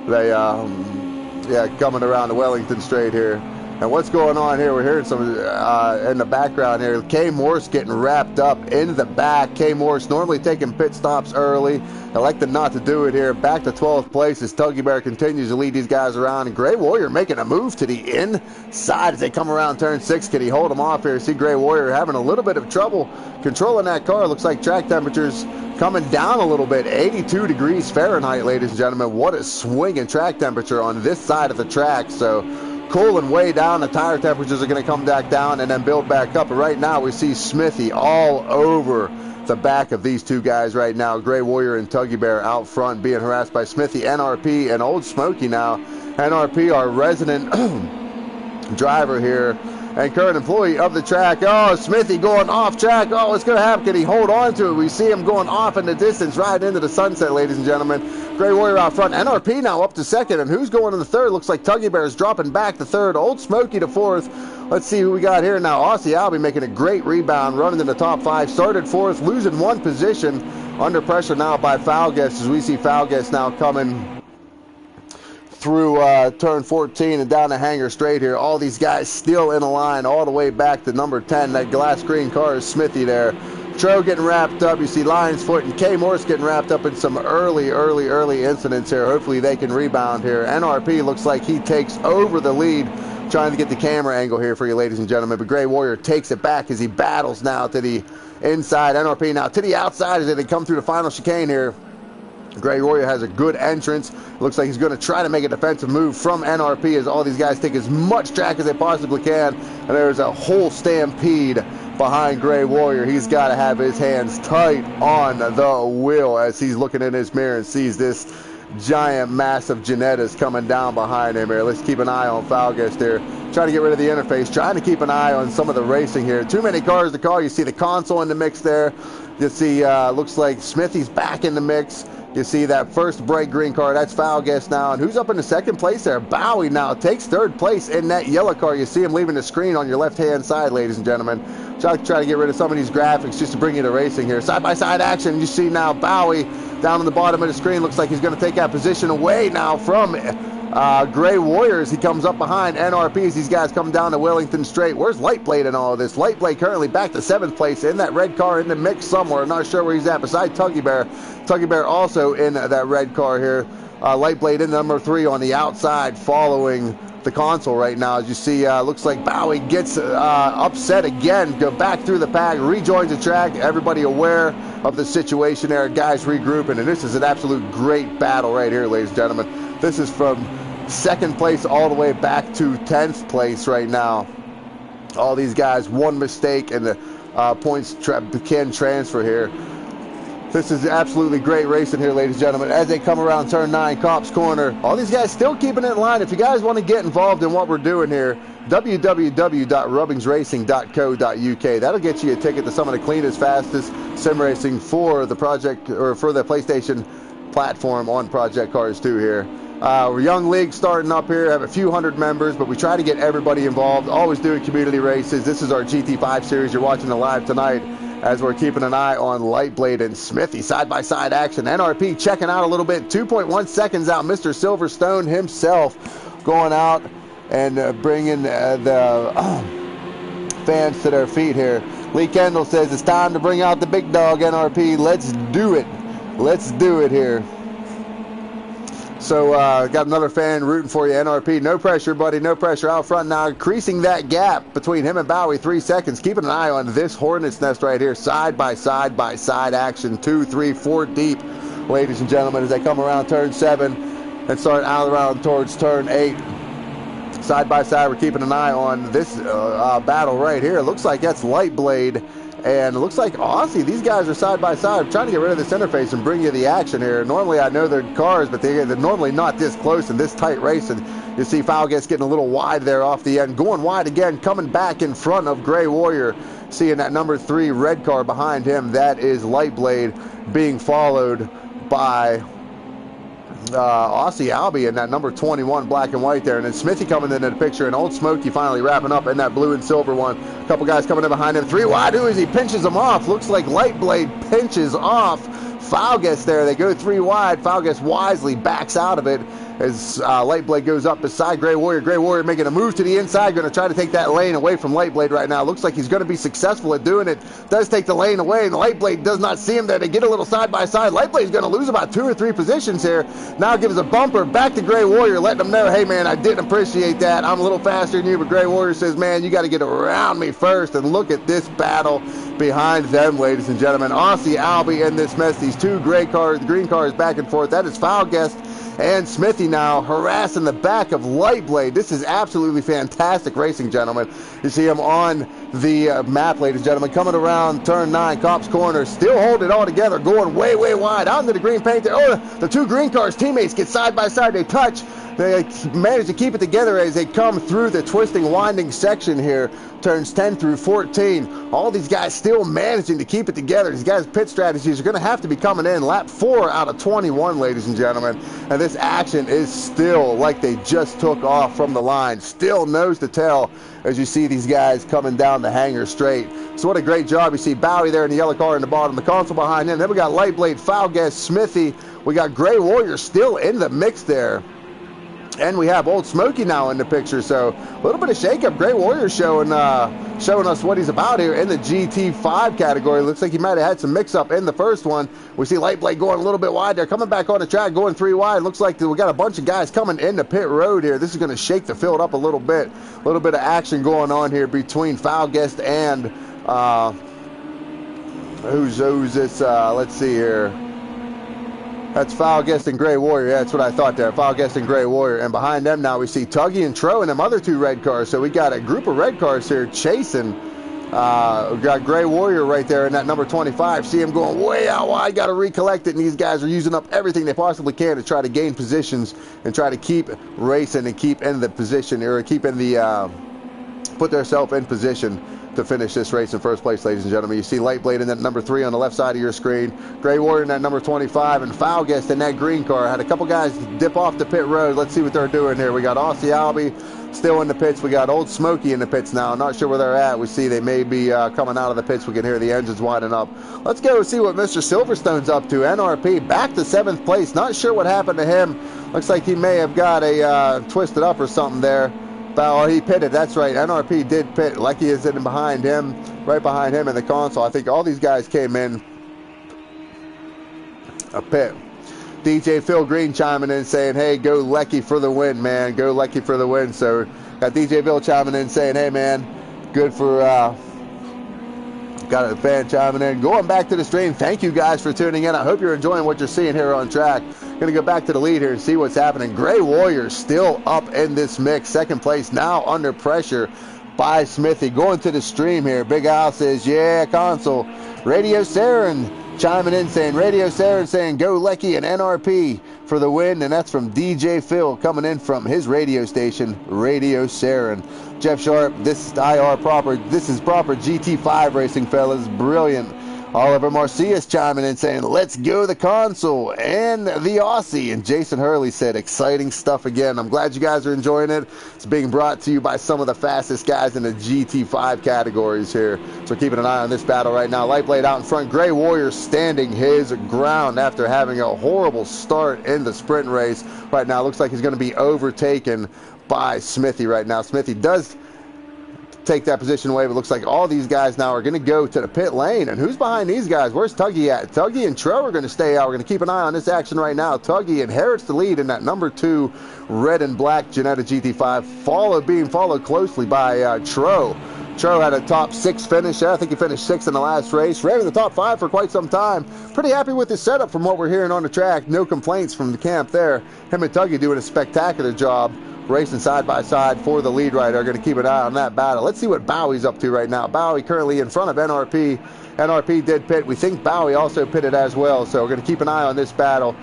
they, yeah, coming around the Wellington Straight here. And what's going on here? We're hearing some in the background here. K Morse getting wrapped up in the back. K Morse normally taking pit stops early. Elected not to do it here. Back to 12th place as Tuggy Bear continues to lead these guys around. And Gray Warrior making a move to the inside as they come around turn 6. Can he hold them off here? See Gray Warrior having a little bit of trouble controlling that car. Looks like track temperatures coming down a little bit. 82 degrees Fahrenheit, ladies and gentlemen. What a swing in track temperature on this side of the track. So cooling way down. The tire temperatures are going to come back down and then build back up. But right now we see Smithy all over the back of these two guys right now. Gray Warrior and Tuggy Bear out front being harassed by Smithy, NRP, and Old Smokey now. NRP, our resident driver here and current employee of the track. Oh, Smithy going off track. Oh, what's going to happen? Can he hold on to it? We see him going off in the distance, right into the sunset, ladies and gentlemen. Gray Warrior out front. NRP now up to second. And who's going in the third? Looks like Tuggy Bear is dropping back to third. Old Smokey to fourth. Let's see who we got here now. Aussie Albie making a great rebound, running in the top 5. Started fourth, losing 1 position. Under pressure now by Falguest as we see Falguest now coming through turn 14 and down the Hanger Straight here. All these guys still in a line all the way back to number 10. That glass green car is Smithy there. Tro getting wrapped up. You see Lions Foot and K Morse getting wrapped up in some early incidents here. Hopefully they can rebound here. NRP looks like he takes over the lead. Trying to get the camera angle here for you, ladies and gentlemen. But Gray Warrior takes it back as he battles now to the inside. NRP now to the outside as they come through the final chicane here. Gray Warrior has a good entrance. Looks like he's going to try to make a defensive move from NRP as all these guys take as much track as they possibly can. And there's a whole stampede behind Gray Warrior. He's got to have his hands tight on the wheel as he's looking in his mirror and sees this giant, massive Janettas coming down behind him here. Let's keep an eye on Falguest here. Trying to get rid of the interface. Trying to keep an eye on some of the racing here. Too many cars to call. You see the console in the mix there. You see, looks like Smithy's back in the mix. You see that first bright green car. That's Falguest now. And who's up in the second place there? Bowie now takes third place in that yellow car. You see him leaving the screen on your left-hand side, ladies and gentlemen. Try to get rid of some of these graphics just to bring you to racing here. Side-by-side action. You see now Bowie down on the bottom of the screen. Looks like he's going to take that position away now from Gray Warriors. He comes up behind NRP as these guys come down to Wellington Straight. Where's Lightblade in all of this? Lightblade currently back to 7th place in that red car in the mix somewhere. Not sure where he's at beside Tuggy Bear. Tuggy Bear also in that red car here. Lightblade in number 3 on the outside following the console right now. As you see, looks like Bowie gets upset again. Go back through the pack, rejoins the track. Everybody aware of the situation there. Guys regrouping, and this is an absolute great battle right here, ladies and gentlemen. This is from 2nd place all the way back to 10th place right now. All these guys, one mistake, and the points can transfer here. This is absolutely great racing here, ladies and gentlemen. As they come around turn 9, Cops Corner. All these guys still keeping it in line. If you guys want to get involved in what we're doing here, www.rubbingsracing.co.uk. That'll get you a ticket to some of the cleanest, fastest sim racing for the project, or for the PlayStation platform on Project Cars 2 here. We're young league starting up here, have a few hundred members, but we try to get everybody involved, always doing community races. This is our GT5 series. You're watching it live tonight as we're keeping an eye on Lightblade and Smithy. Side-by-side action. NRP checking out a little bit. 2.1 seconds out. Mr. Silverstone himself going out and bringing the fans to their feet here. Lee Kendall says it's time to bring out the big dog, NRP. Let's do it. Let's do it here. So got another fan rooting for you, NRP. No pressure, buddy. No pressure out front now. Increasing that gap between him and Bowie, 3 seconds. Keeping an eye on this hornet's nest right here. Side by side action. 2, 3, 4 deep, ladies and gentlemen, as they come around turn 7 and start out around towards turn 8. Side by side, we're keeping an eye on this battle right here. It looks like that's Lightblade. And it looks like Aussie. These guys are side by side. I'm trying to get rid of this interface and bring you the action here. Normally, I know they're cars, but they're normally not this close in this tight race. And you see Falgas getting a little wide there off the end. Going wide again, coming back in front of Gray Warrior. Seeing that number 3 red car behind him. That is Lightblade being followed by Aussie Albie in that number 21 black and white there, and then Smithy coming into the picture, and Old Smokey finally wrapping up in that blue and silver one. A couple guys coming in behind him, 3 wide. Who is he? Pinches them off. Looks like Lightblade pinches off Falgas there. They go 3 wide. Falgas wisely backs out of it as Lightblade goes up beside Gray Warrior. Gray Warrior making a move to the inside, going to try to take that lane away from Lightblade right now. Looks like he's going to be successful at doing it. Does take the lane away, and Lightblade does not see him there. They get a little side by side. Lightblade's going to lose about 2 or 3 positions here. Now gives a bumper back to Gray Warrior, letting him know, hey man, I didn't appreciate that. I'm a little faster than you, but Gray Warrior says, man, you got to get around me first. And look at this battle behind them, ladies and gentlemen. Aussie Albie in this mess. These 2 gray cars, the green cars back and forth. That is Falgas and Smithy now harassing the back of Lightblade. This is absolutely fantastic racing, gentlemen. You see him on the map, ladies and gentlemen, coming around turn 9, Cops Corner, still holding it all together, going way, way wide, out into the green paint there. Oh, the 2 green cars, teammates get side by side, they touch. They manage to keep it together as they come through the twisting, winding section here, turns 10 through 14. All these guys still managing to keep it together. These guys' pit strategies are going to have to be coming in. Lap 4 out of 21, ladies and gentlemen. And this action is still like they just took off from the line. Still nose to tail as you see these guys coming down the hangar straight. So what a great job. You see Bowie there in the yellow car in the bottom, the console behind him. Then we got Lightblade, Falgas, Smithy. We got Gray Warrior still in the mix there. And we have Old Smokey now in the picture, so a little bit of shakeup. Gray Warrior showing us what he's about here in the GT5 category. Looks like he might have had some mix-up in the first one. We see Lightblade going a little bit wide there, coming back on the track, going 3 wide. Looks like we got a bunch of guys coming into pit road here. This is going to shake the field up a little bit. A little bit of action going on here between Falgas and who's this? Let's see here. That's Falgas and Gray Warrior. Yeah, that's what I thought there. Falgas and Gray Warrior. And behind them now we see Tuggy and Tro and them other 2 red cars. So we got a group of red cars here chasing. We got Gray Warrior right there in that number 25. See him going way out wide. Got to recollect it. And these guys are using up everything they possibly can to try to gain positions and try to keep racing and keep in the position, or keep in the, put themselves in position to finish this race in first place, ladies and gentlemen. You see Lightblade in that number 3 on the left side of your screen, Gray Warrior in that number 25, and Falgas in that green car. Had a couple guys dip off the pit road. Let's see what they're doing here. We got Aussie Albie still in the pits. We got Old Smokey in the pits now. Not sure where they're at. We see they may be coming out of the pits. We can hear the engines winding up. Let's go see what Mr. Silverstone's up to. NRP back to 7th place. Not sure what happened to him. Looks like he may have got a twisted up or something there. Oh, he pitted. That's right. NRP did pit. Lecky is in behind him, right behind him in the console. I think all these guys came in a pit. DJ Phil Green chiming in saying, hey, go Lecky for the win, man. Go Lecky for the win. So got DJ Phil chiming in saying, hey, man, good for, got a fan chiming in. Going back to the stream, thank you guys for tuning in. I hope you're enjoying what you're seeing here on track. Going to go back to the lead here and see what's happening. Gray Warrior still up in this mix. 2nd place now under pressure by Smithy. Going to the stream here. Big Al says, yeah, console. Radio Saren chiming in saying, Radio Saren saying, go Lecky and NRP for the win. And that's from DJ Phil coming in from his radio station, Radio Saren. Jeff Sharp, this is proper GT5 racing, fellas. Brilliant. Oliver Marcius chiming in saying, let's go the console and the Aussie. And Jason Hurley said, exciting stuff again. I'm glad you guys are enjoying it. It's being brought to you by some of the fastest guys in the GT5 categories here. So keeping an eye on this battle right now. Lightblade out in front. Gray Warrior standing his ground after having a horrible start in the sprint race. Right now looks like he's going to be overtaken by Smithy right now. Smithy does take that position away, but looks like all these guys now are going to go to the pit lane. And who's behind these guys? Where's Tuggy at? Tuggy and Tro are going to stay out. We're going to keep an eye on this action right now. Tuggy inherits the lead in that number 2 red and black Jetta GT5, being followed closely by Tro. Tro had a top 6 finish. I think he finished 6th in the last race. Ran in the top 5 for quite some time. Pretty happy with his setup from what we're hearing on the track. No complaints from the camp there. Him and Tuggy doing a spectacular job racing side by side for the lead rider. Going to keep an eye on that battle. Let's see what Bowie's up to right now. Bowie currently in front of NRP. NRP did pit. We think Bowie also pitted as well, so we're going to keep an eye on this battle.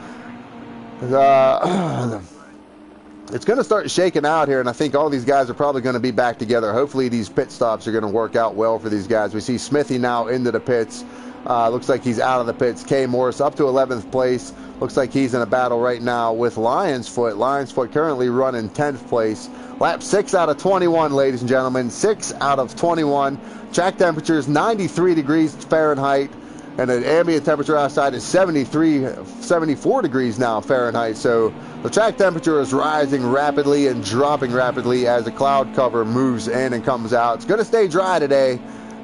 It's going to start shaking out here, and I think all these guys are probably going to be back together. Hopefully these pit stops are going to work out well for these guys. We see Smithy now into the pits. Looks like he's out of the pits. K. Morris up to 11th place. Looks like he's in a battle right now with Lionsfoot. Lionsfoot currently running 10th place. Lap 6 out of 21, ladies and gentlemen. 6 out of 21. Track temperature is 93 degrees Fahrenheit. And the ambient temperature outside is 74 degrees now Fahrenheit. So the track temperature is rising rapidly and dropping rapidly as the cloud cover moves in and comes out. It's going to stay dry today,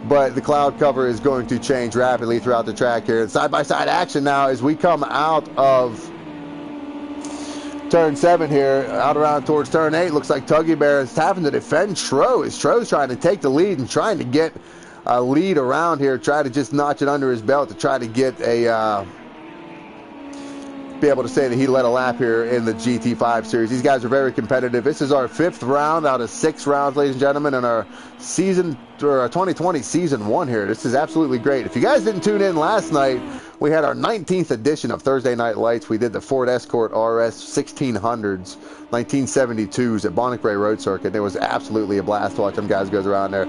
but the cloud cover is going to change rapidly throughout the track here. Side-by-side action now as we come out of turn 7 here, out around towards turn 8. Looks like Tuggy Bear is having to defend Tro. As Tro's trying to take the lead and trying to get a lead around here, try to just notch it under his belt to try to get a be able to say that he led a lap here in the GT5 series. These guys are very competitive. This is our 5th round out of 6 rounds, ladies and gentlemen, in our season, or our 2020 season 1 here. This is absolutely great. If you guys didn't tune in last night, we had our 19th edition of Thursday Night Lights. We did the Ford Escort RS 1600s, 1972s at Bonnet Gray Road Circuit. It was absolutely a blast to watch them guys go around there.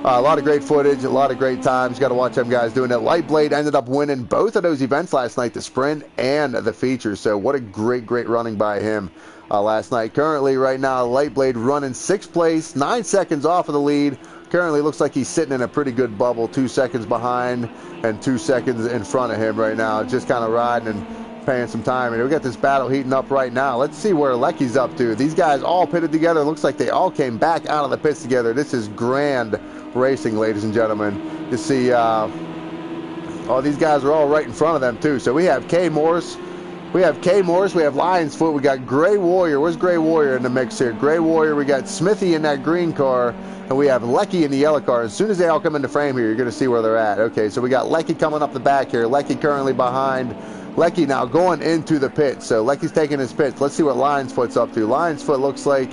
A lot of great footage, a lot of great times. Got to watch them guys doing it. Lightblade ended up winning both of those events last night, the sprint and the feature. So what a great running by him last night. Currently, right now, Lightblade running 6th place, 9 seconds off of the lead. Currently looks like he's sitting in a pretty good bubble, 2 seconds behind and 2 seconds in front of him right now. Just kind of riding and paying some time. And we got this battle heating up right now. Let's see where Lecky's up to. These guys all pitted together. Looks like they all came back out of the pits together. This is grand racing, ladies and gentlemen. You see all these guys are all right in front of them too. So we have K. Morris, we have Lionsfoot, we got Gray Warrior. Where's Gray Warrior in the mix here? Gray Warrior, we got Smithy in that green car, and we have Lecky in the yellow car. As soon as they all come into frame here, you're going to see where they're at. Okay, so we got Lecky coming up the back here. Lecky currently behind. Lecky now going into the pit. So Lecky's taking his pits. Let's see what Lionsfoot's up to. Lionsfoot looks like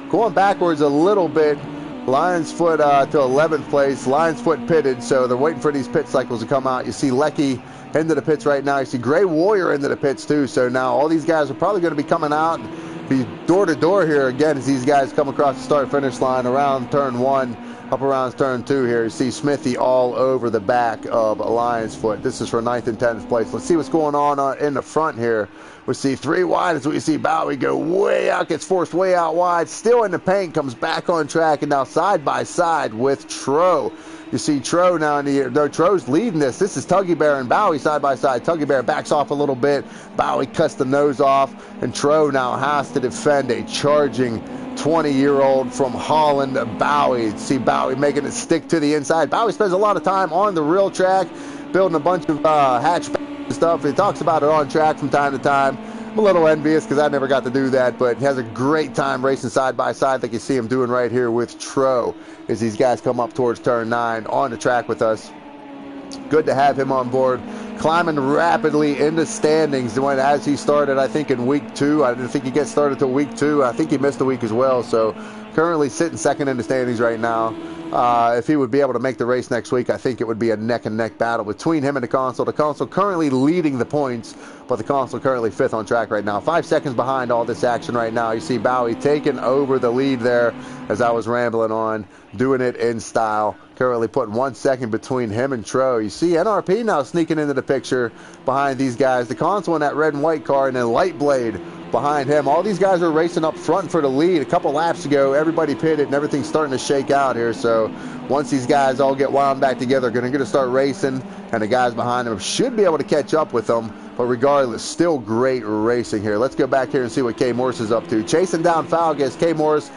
going backwards a little bit. Lionsfoot to 11th place. Lionsfoot pitted, so they're waiting for these pit cycles to come out. You see Lecky into the pits right now. You see Gray Warrior into the pits too. So now all these guys are probably going to be coming out and be door to door here again as these guys come across the start-finish line around turn 1, up around turn 2 here. You see Smithy all over the back of Lionsfoot. This is for 9th and 10th place. Let's see what's going on in the front here. We see 3 wide as we see Bowie go way out, gets forced way out wide, still in the paint, comes back on track, and now side by side with Tro. You see Tro now in the air. No, Tro's leading this. This is Tuggy Bear and Bowie side by side. Tuggy Bear backs off a little bit. Bowie cuts the nose off, and Tro now has to defend a charging 20-year-old from Holland, Bowie. See Bowie making it stick to the inside. Bowie spends a lot of time on the real track, building a bunch of hatchbacks and stuff. He talks about it on track from time to time. I'm a little envious because I never got to do that, but he has a great time racing side by side like you see him doing right here with Tro as these guys come up towards turn 9 on the track with us. Good to have him on board. Climbing rapidly in the standings as he started, I think, in week 2. I didn't think he'd get started till week 2. I think he missed a week as well, so currently sitting second in the standings right now. If he would be able to make the race next week, I think it would be a neck-and-neck battle between him and the Consul. The Consul currently leading the points, but the Consul currently 5th on track right now. 5 seconds behind all this action right now. You see Bowie taking over the lead there as I was rambling on, doing it in style. Currently putting 1 second between him and Tro. You see NRP now sneaking into the picture behind these guys. The Consul in that red and white car, and then Lightblade behind him. All these guys are racing up front for the lead. A couple laps ago, everybody pitted, and everything's starting to shake out here. So once these guys all get wound back together, they're going to start racing, and the guys behind them should be able to catch up with them. But regardless, still great racing here. Let's go back here and see what K. Morris is up to. Chasing down Falgas. K. Morris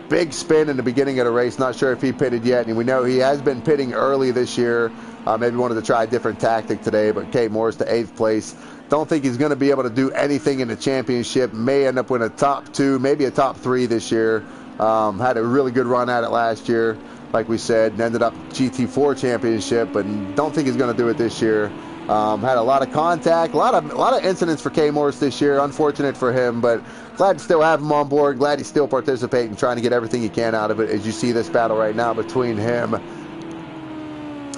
big spin in the beginning of the race. Not sure if he pitted yet, and we know he has been pitting early this year. Maybe wanted to try a different tactic today, but Kate Morris to 8th place. Don't think he's going to be able to do anything in the championship. May end up with a top 2, maybe a top 3 this year. Had a really good run at it last year, like we said, and ended up GT4 championship, but don't think he's going to do it this year. Had a lot of contact, a lot of incidents for K Morris this year. Unfortunate for him, but glad to still have him on board. Glad he's still participating, trying to get everything he can out of it. As you see this battle right now between him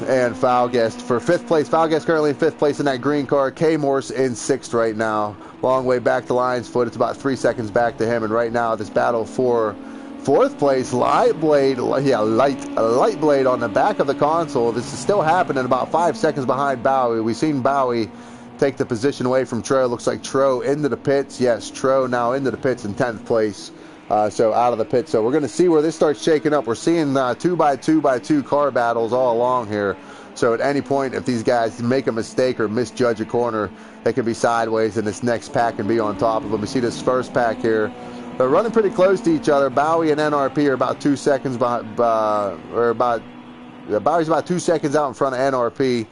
and Falguest for 5th place. Falguest currently in 5th place in that green car. K Morris in 6th right now. Long way back to Lion's Foot. It's about 3 seconds back to him. And right now, this battle for 4th place, Light Blade on the back of the console. This is still happening about 5 seconds behind Bowie. We've seen Bowie take the position away from Tro. Looks like Tro into the pits. Yes, Tro now into the pits in 10th place. So out of the pit. So we're going to see where this starts shaking up. We're seeing 2x2x2 car battles all along here. So at any point, if these guys make a mistake or misjudge a corner, they could be sideways, and this next pack can be on top of them. We see this first pack here. They're running pretty close to each other. Bowie and NRP are about 2 seconds behind, Bowie's about 2 seconds out in front of NRP.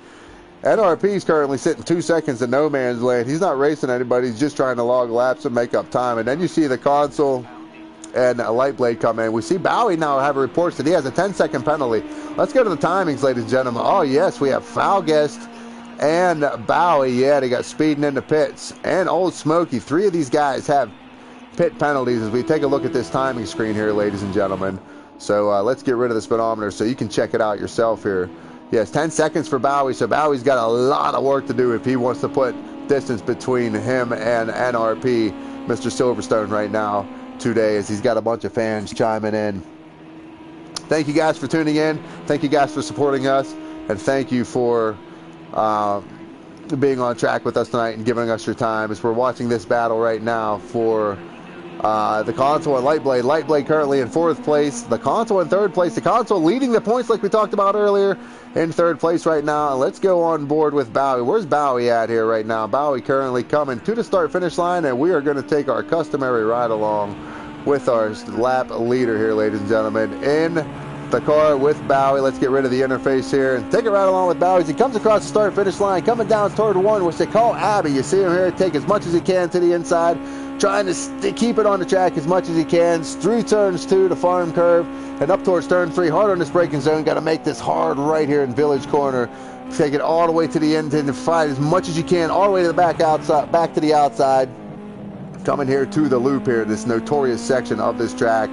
NRP is currently sitting 2 seconds in no man's land. He's not racing anybody. He's just trying to log laps and make up time. And then you see the console and a Light Blade come in. We see Bowie now have reports that he has a 10-second penalty. Let's go to the timings, ladies and gentlemen. Oh, yes, we have Falguest and Bowie. Yeah, they got speeding in the pits. And Old Smoky. 3 of these guys have pit penalties as we take a look at this timing screen here, ladies and gentlemen. So let's get rid of the speedometer so you can check it out yourself here. Yes, 10 seconds for Bowie, so Bowie's got a lot of work to do if he wants to put distance between him and NRP, Mr. Silverstone, right now today, as he's got a bunch of fans chiming in. Thank you guys for tuning in. Thank you guys for supporting us, and thank you for being on track with us tonight and giving us your time as we're watching this battle right now for the console and Light Blade. Light Blade currently in 4th place. The console in 3rd place. The console leading the points like we talked about earlier in 3rd place right now. And let's go on board with Bowie. Where's Bowie at here right now? Bowie currently coming to the start-finish line, and we are going to take our customary ride along with our lap leader here, ladies and gentlemen, in the car with Bowie. Let's get rid of the interface here and take it right along with Bowie as he comes across the start-finish line, coming down toward 1, which they call Abbey. You see him here take as much as he can to the inside, trying to keep it on the track as much as he can, through turns 2 to farm curve and up towards turn 3. Hard on this braking zone. Got to make this hard right here in Village Corner. Take it all the way to the end and fight as much as you can all the way to the back to the outside. Coming here to the loop here, this notorious section of this track.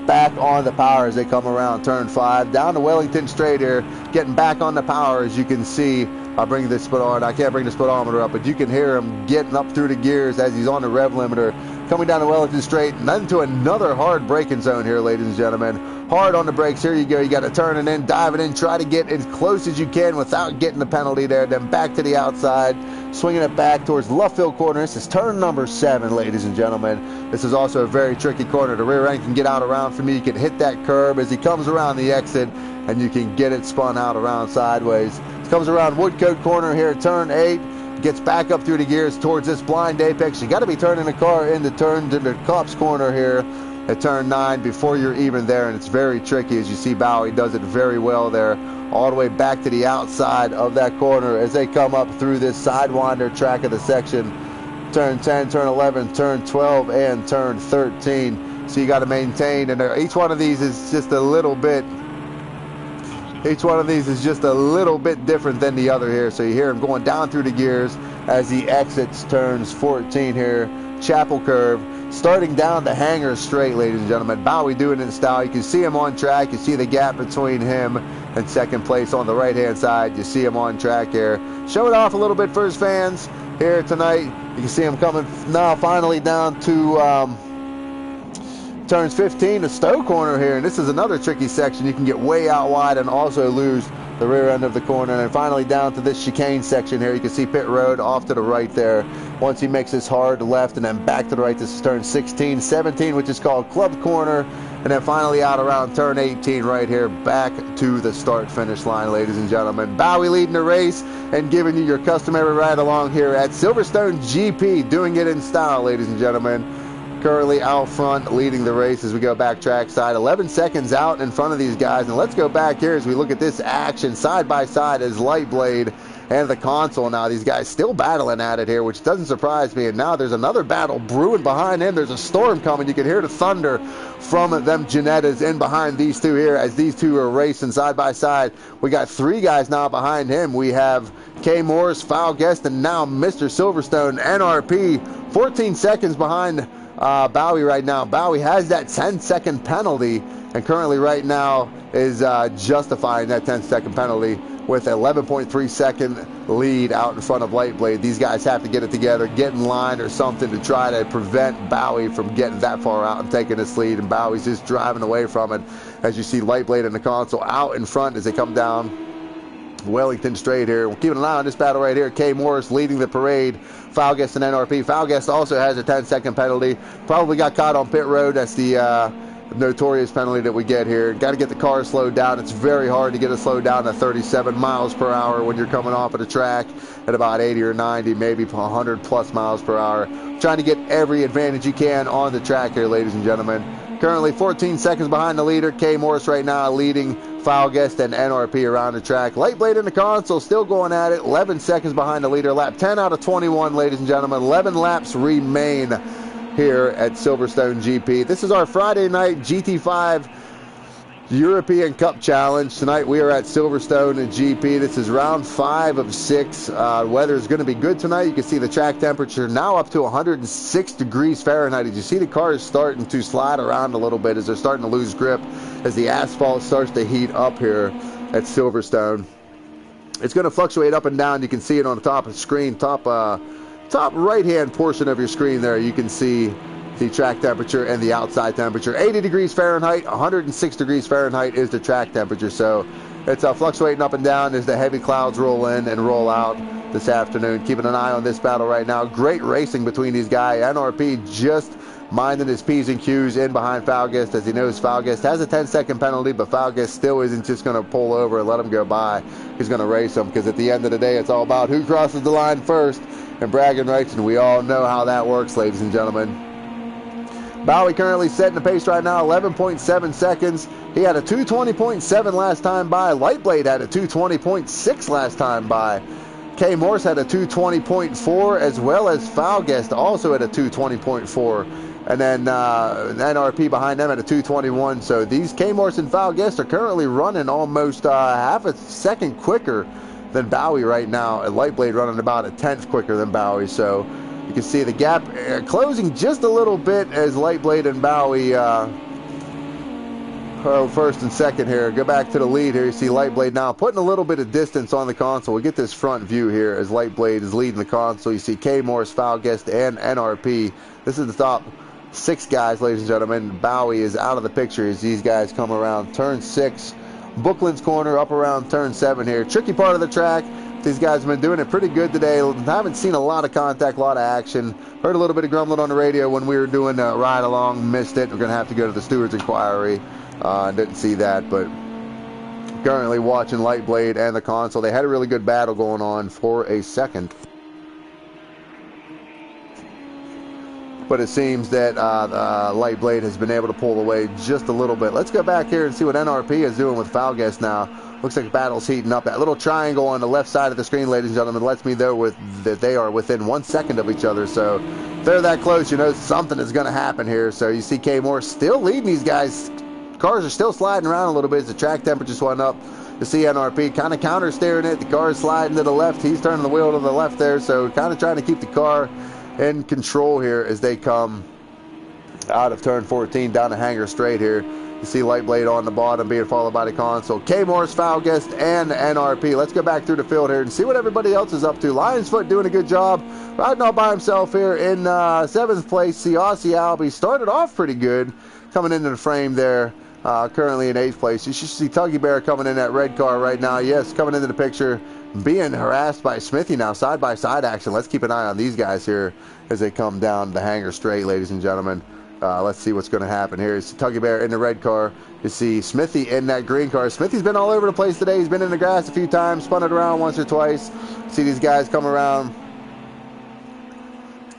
Back on the power as they come around turn 5. Down to Wellington Straight here. Getting back on the power as you can see. I'll bring this speedometer. I can't bring the speedometer up, but you can hear him getting up through the gears as he's on the rev limiter. Coming down to Wellington Straight and then to another hard braking zone here, ladies and gentlemen. Hard on the brakes. Here you go. You got to turn it in, dive it in, try to get as close as you can without getting the penalty there. Then back to the outside, swinging it back towards Luffield Corner. This is turn number 7, ladies and gentlemen. This is also a very tricky corner. The rear end can get out around from you. You can hit that curb as he comes around the exit, and you can get it spun out around sideways. It comes around Woodcote Corner here, turn 8. Gets back up through the gears towards this blind apex. You got to be turning the car into the Cops Corner here at turn 9 before you're even there, and it's very tricky. As you see, Bowie does it very well there, all the way back to the outside of that corner as they come up through this sidewinder track of the section. Turn 10, turn 11, turn 12, and turn 13. So you got to maintain, and each one of these is just a little bit. Each one of these is just a little bit different than the other here. So you hear him going down through the gears as he exits turns 14 here. Chapel Curve, starting down the Hanger Straight, ladies and gentlemen. Bowie doing it in style. You can see him on track. You see the gap between him and 2nd place on the right-hand side. You see him on track here. Show it off a little bit for his fans here tonight. You can see him coming now finally down to turns 15 to Stowe Corner here, and this is another tricky section. You can get way out wide and also lose the rear end of the corner. And finally down to this chicane section here. You can see pit road off to the right there. Once he makes his hard left and then back to the right, this is turn 16, 17, which is called Club Corner. And then finally out around turn 18 right here, back to the start-finish line, ladies and gentlemen. Bowie leading the race and giving you your customary ride along here at Silverstone GP, doing it in style, ladies and gentlemen. currently out front, leading the race as we go back trackside. 11 seconds out in front of these guys. And let's go back here as we look at this action side by side as Lightblade and the console. Now these guys still battling at it here, which doesn't surprise me. And now there's another battle brewing behind him. There's a storm coming. You can hear the thunder from them Janettas in behind these two here as these two are racing side by side. We got three guys now behind him. We have K. Morris, Foul Guest, and now Mr. Silverstone, NRP, 14 seconds behind Bowie right now. Bowie has that 10-second penalty, and currently right now is justifying that 10-second penalty with 11.3 second lead out in front of Lightblade. These guys have to get it together, get in line or something to try to prevent Bowie from getting that far out and taking this lead, and Bowie's just driving away from it as you see Lightblade and the console out in front as they come down Wellington Straight here. We're keeping an eye on this battle right here. K. Morris leading the parade. Foul Guest and NRP. Foul Guest also has a 10-second penalty. Probably got caught on pit road. That's the notorious penalty that we get here. Got to get the car slowed down. It's very hard to get it slowed down to 37 miles per hour when you're coming off of the track at about 80 or 90, maybe 100 plus miles per hour. Trying to get every advantage you can on the track here, ladies and gentlemen. Currently 14 seconds behind the leader. K. Morris right now leading Foul Guest and NRP around the track. Lightblade in the console still going at it. 11 seconds behind the leader. Lap 10 out of 21, ladies and gentlemen. 11 laps remain here at Silverstone GP. This is our Friday night GT5 European Cup Challenge. Tonight we are at Silverstone GP. This is round 5 of 6. Weather is going to be good tonight. You can see the track temperature now up to 106 degrees Fahrenheit. As you see the cars starting to slide around a little bit as they're starting to lose grip as the asphalt starts to heat up here at Silverstone. It's going to fluctuate up and down. You can see it on the top of the screen, top right hand portion of your screen there. You can see the track temperature and the outside temperature. 80 degrees Fahrenheit, 106 degrees Fahrenheit is the track temperature. So it's fluctuating up and down as the heavy clouds roll in and roll out this afternoon. Keeping an eye on this battle right now. Great racing between these guys. NRP just minding his P's and Q's in behind Foul Guest as he knows Foul Guest has a 10-second penalty, but Foul Guest still isn't just going to pull over and let him go by. He's going to race him because at the end of the day, it's all about who crosses the line first and bragging rights, and we all know how that works, ladies and gentlemen. Bowie currently setting the pace right now, 11.7 seconds. He had a 2:20.7 last time by. Lightblade had a 2:20.6 last time by. K. Morse had a 2:20.4, as well as Foul Guest also at a 2:20.4. And then NRP behind them at a 2:21. So these K. Morse and Foul Guest are currently running almost half a second quicker than Bowie right now. And Lightblade running about a 10th quicker than Bowie. So you can see the gap closing just a little bit as Lightblade and Bowie first and second here. Go back to the lead here. You see Lightblade now putting a little bit of distance on the console. We get this front view here as Lightblade is leading the console. You see K. Morris, Foul Guest, and NRP. This is the top 6 guys, ladies and gentlemen. Bowie is out of the picture as these guys come around turn 6. Booklands corner up around turn 7 here. Tricky part of the track. These guys have been doing it pretty good today. Haven't seen a lot of contact, a lot of action. Heard a little bit of grumbling on the radio when we were doing a ride along. Missed it. We're going to have to go to the Stewards Inquiry. Didn't see that, but currently watching Lightblade and the console. They had a really good battle going on for a second. But it seems that Lightblade has been able to pull away just a little bit. Let's go back here and see what NRP is doing with Foul Guest now. Looks like the battle's heating up. That little triangle on the left side of the screen, ladies and gentlemen, lets me know that they are within 1 second of each other. So if they're that close, you know something is going to happen here. So you see K. Moore still leading these guys. Cars are still sliding around a little bit as the track temperature's went up. You see NRP kind of counter steering it. The car is sliding to the left. He's turning the wheel to the left there. So kind of trying to keep the car in control here as they come out of turn 14 down the hangar straight here. You see Lightblade on the bottom being followed by the console. K. Morris, Foul Guest, and NRP. Let's go back through the field here and see what everybody else is up to. Lionsfoot doing a good job. Riding all by himself here in 7th place. See Aussie Albie started off pretty good coming into the frame there. Currently in 8th place. You should see Tuggy Bear coming in that red car right now. Yes, coming into the picture. Being harassed by Smithy now. Side-by-side action. Let's keep an eye on these guys here as they come down the hangar straight, ladies and gentlemen. Let's see what's going to happen here. It's Tuggy Bear in the red car. You see Smithy in that green car. Smithy's been all over the place today. He's been in the grass a few times, spun it around once or twice. See these guys come around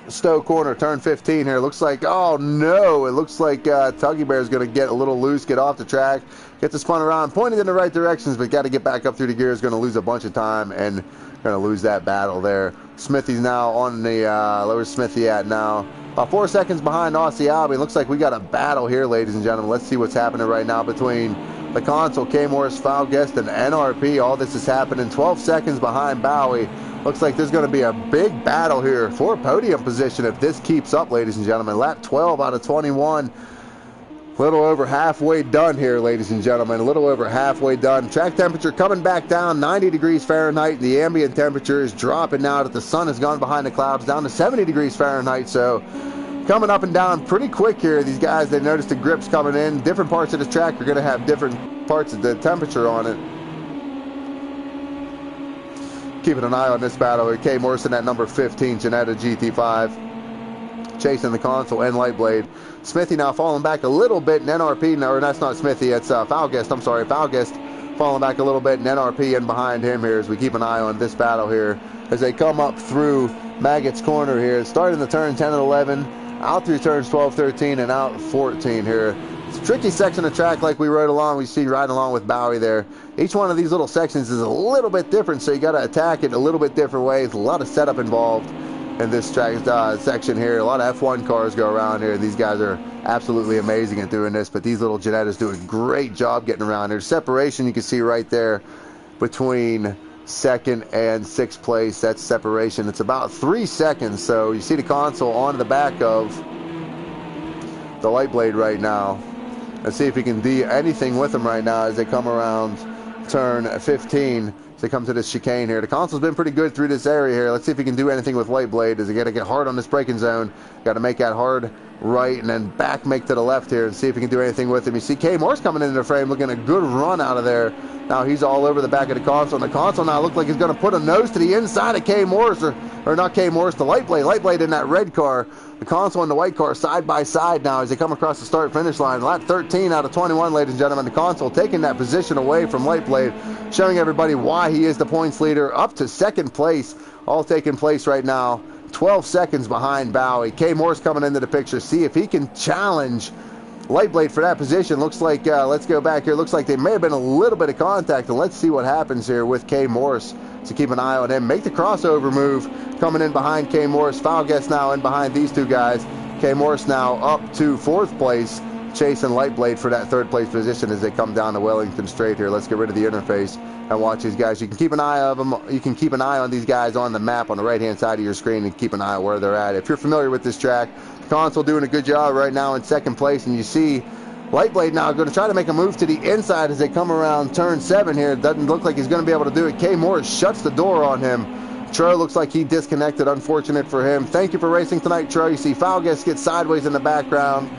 Stowe corner, turn 15 here. Looks like, oh no, it looks like Tuggy Bear is going to get a little loose, get off the track, get the spun around, pointed in the right directions, but got to get back up through the gears. Going to lose a bunch of time and going to lose that battle there. Smithy's now on the, where's Smithy at now? About 4 seconds behind Aussie Albie. Looks like we got a battle here, ladies and gentlemen. Let's see what's happening right now between the console, K-Morris, Foul Guest, and NRP. All this is happening 12 seconds behind Bowie. Looks like there's going to be a big battle here for podium position if this keeps up, ladies and gentlemen. Lap 12 out of 21. A little over halfway done here, ladies and gentlemen. A little over halfway done. Track temperature coming back down, 90 degrees Fahrenheit. The ambient temperature is dropping now that the sun has gone behind the clouds, down to 70 degrees Fahrenheit. So coming up and down pretty quick here. These guys, they noticed the grips coming in. Different parts of the track are going to have different parts of the temperature on it. Keeping an eye on this battle here. Kay Morrison at number 15, Janetta GT5. Chasing the console and Lightblade. Smithy now falling back a little bit, and NRP, no, that's not Smithy, it's Foul Guest, I'm sorry, Foul Guest falling back a little bit, and NRP in behind him here as we keep an eye on this battle here as they come up through Maggot's corner here, starting the turn 10 and 11, out through turns 12, 13, and out 14 here. It's a tricky section of track like we rode along. We see riding along with Bowie there. Each one of these little sections is a little bit different, so you got to attack it a little bit different ways. A lot of setup involved in this track section here. A lot of F1 cars go around here. These guys are absolutely amazing at doing this, but these little Janettas do a great job getting around here. Separation you can see right there between second and sixth place. That's separation. It's about 3 seconds, so you see the console on the back of the Lightblade right now. Let's see if we can do anything with them right now as they come around turn 15. As they come to this chicane here. The console's been pretty good through this area here. Let's see if we can do anything with Lightblade. As they got to get hard on this braking zone. Got to make that hard right and then back make to the left here and see if we can do anything with him. You see K Morse coming into the frame, looking a good run out of there. Now he's all over the back of the console. And the console now looks like he's going to put a nose to the inside of K Morse, or not K Morse, the Lightblade. Lightblade in that red car. The console and the white car side by side now as they come across the start-finish line. Lap 13 out of 21, ladies and gentlemen. The console taking that position away from Lightblade, showing everybody why he is the points leader, up to second place, all taking place right now. 12 seconds behind Bowie. K Morse coming into the picture. See if he can challenge Lightblade for that position. Looks like, let's go back here. Looks like there may have been a little bit of contact, and let's see what happens here with K Morse. So keep an eye on him. Make the crossover move. Coming in behind K Morse. Foul Guest now in behind these two guys. K Morse now up to fourth place, chasing Lightblade for that third place position as they come down to Wellington Straight here. Let's get rid of the interface and watch these guys. You can keep an eye on them. You can keep an eye on these guys on the map on the right-hand side of your screen and keep an eye on where they're at. If you're familiar with this track, the console doing a good job right now in second place, and you see Lightblade now going to try to make a move to the inside as they come around turn 7 here. It doesn't look like he's going to be able to do it. K Morris shuts the door on him. Tro looks like he disconnected. Unfortunate for him. Thank you for racing tonight, Tro. You see Foul Guest get sideways in the background,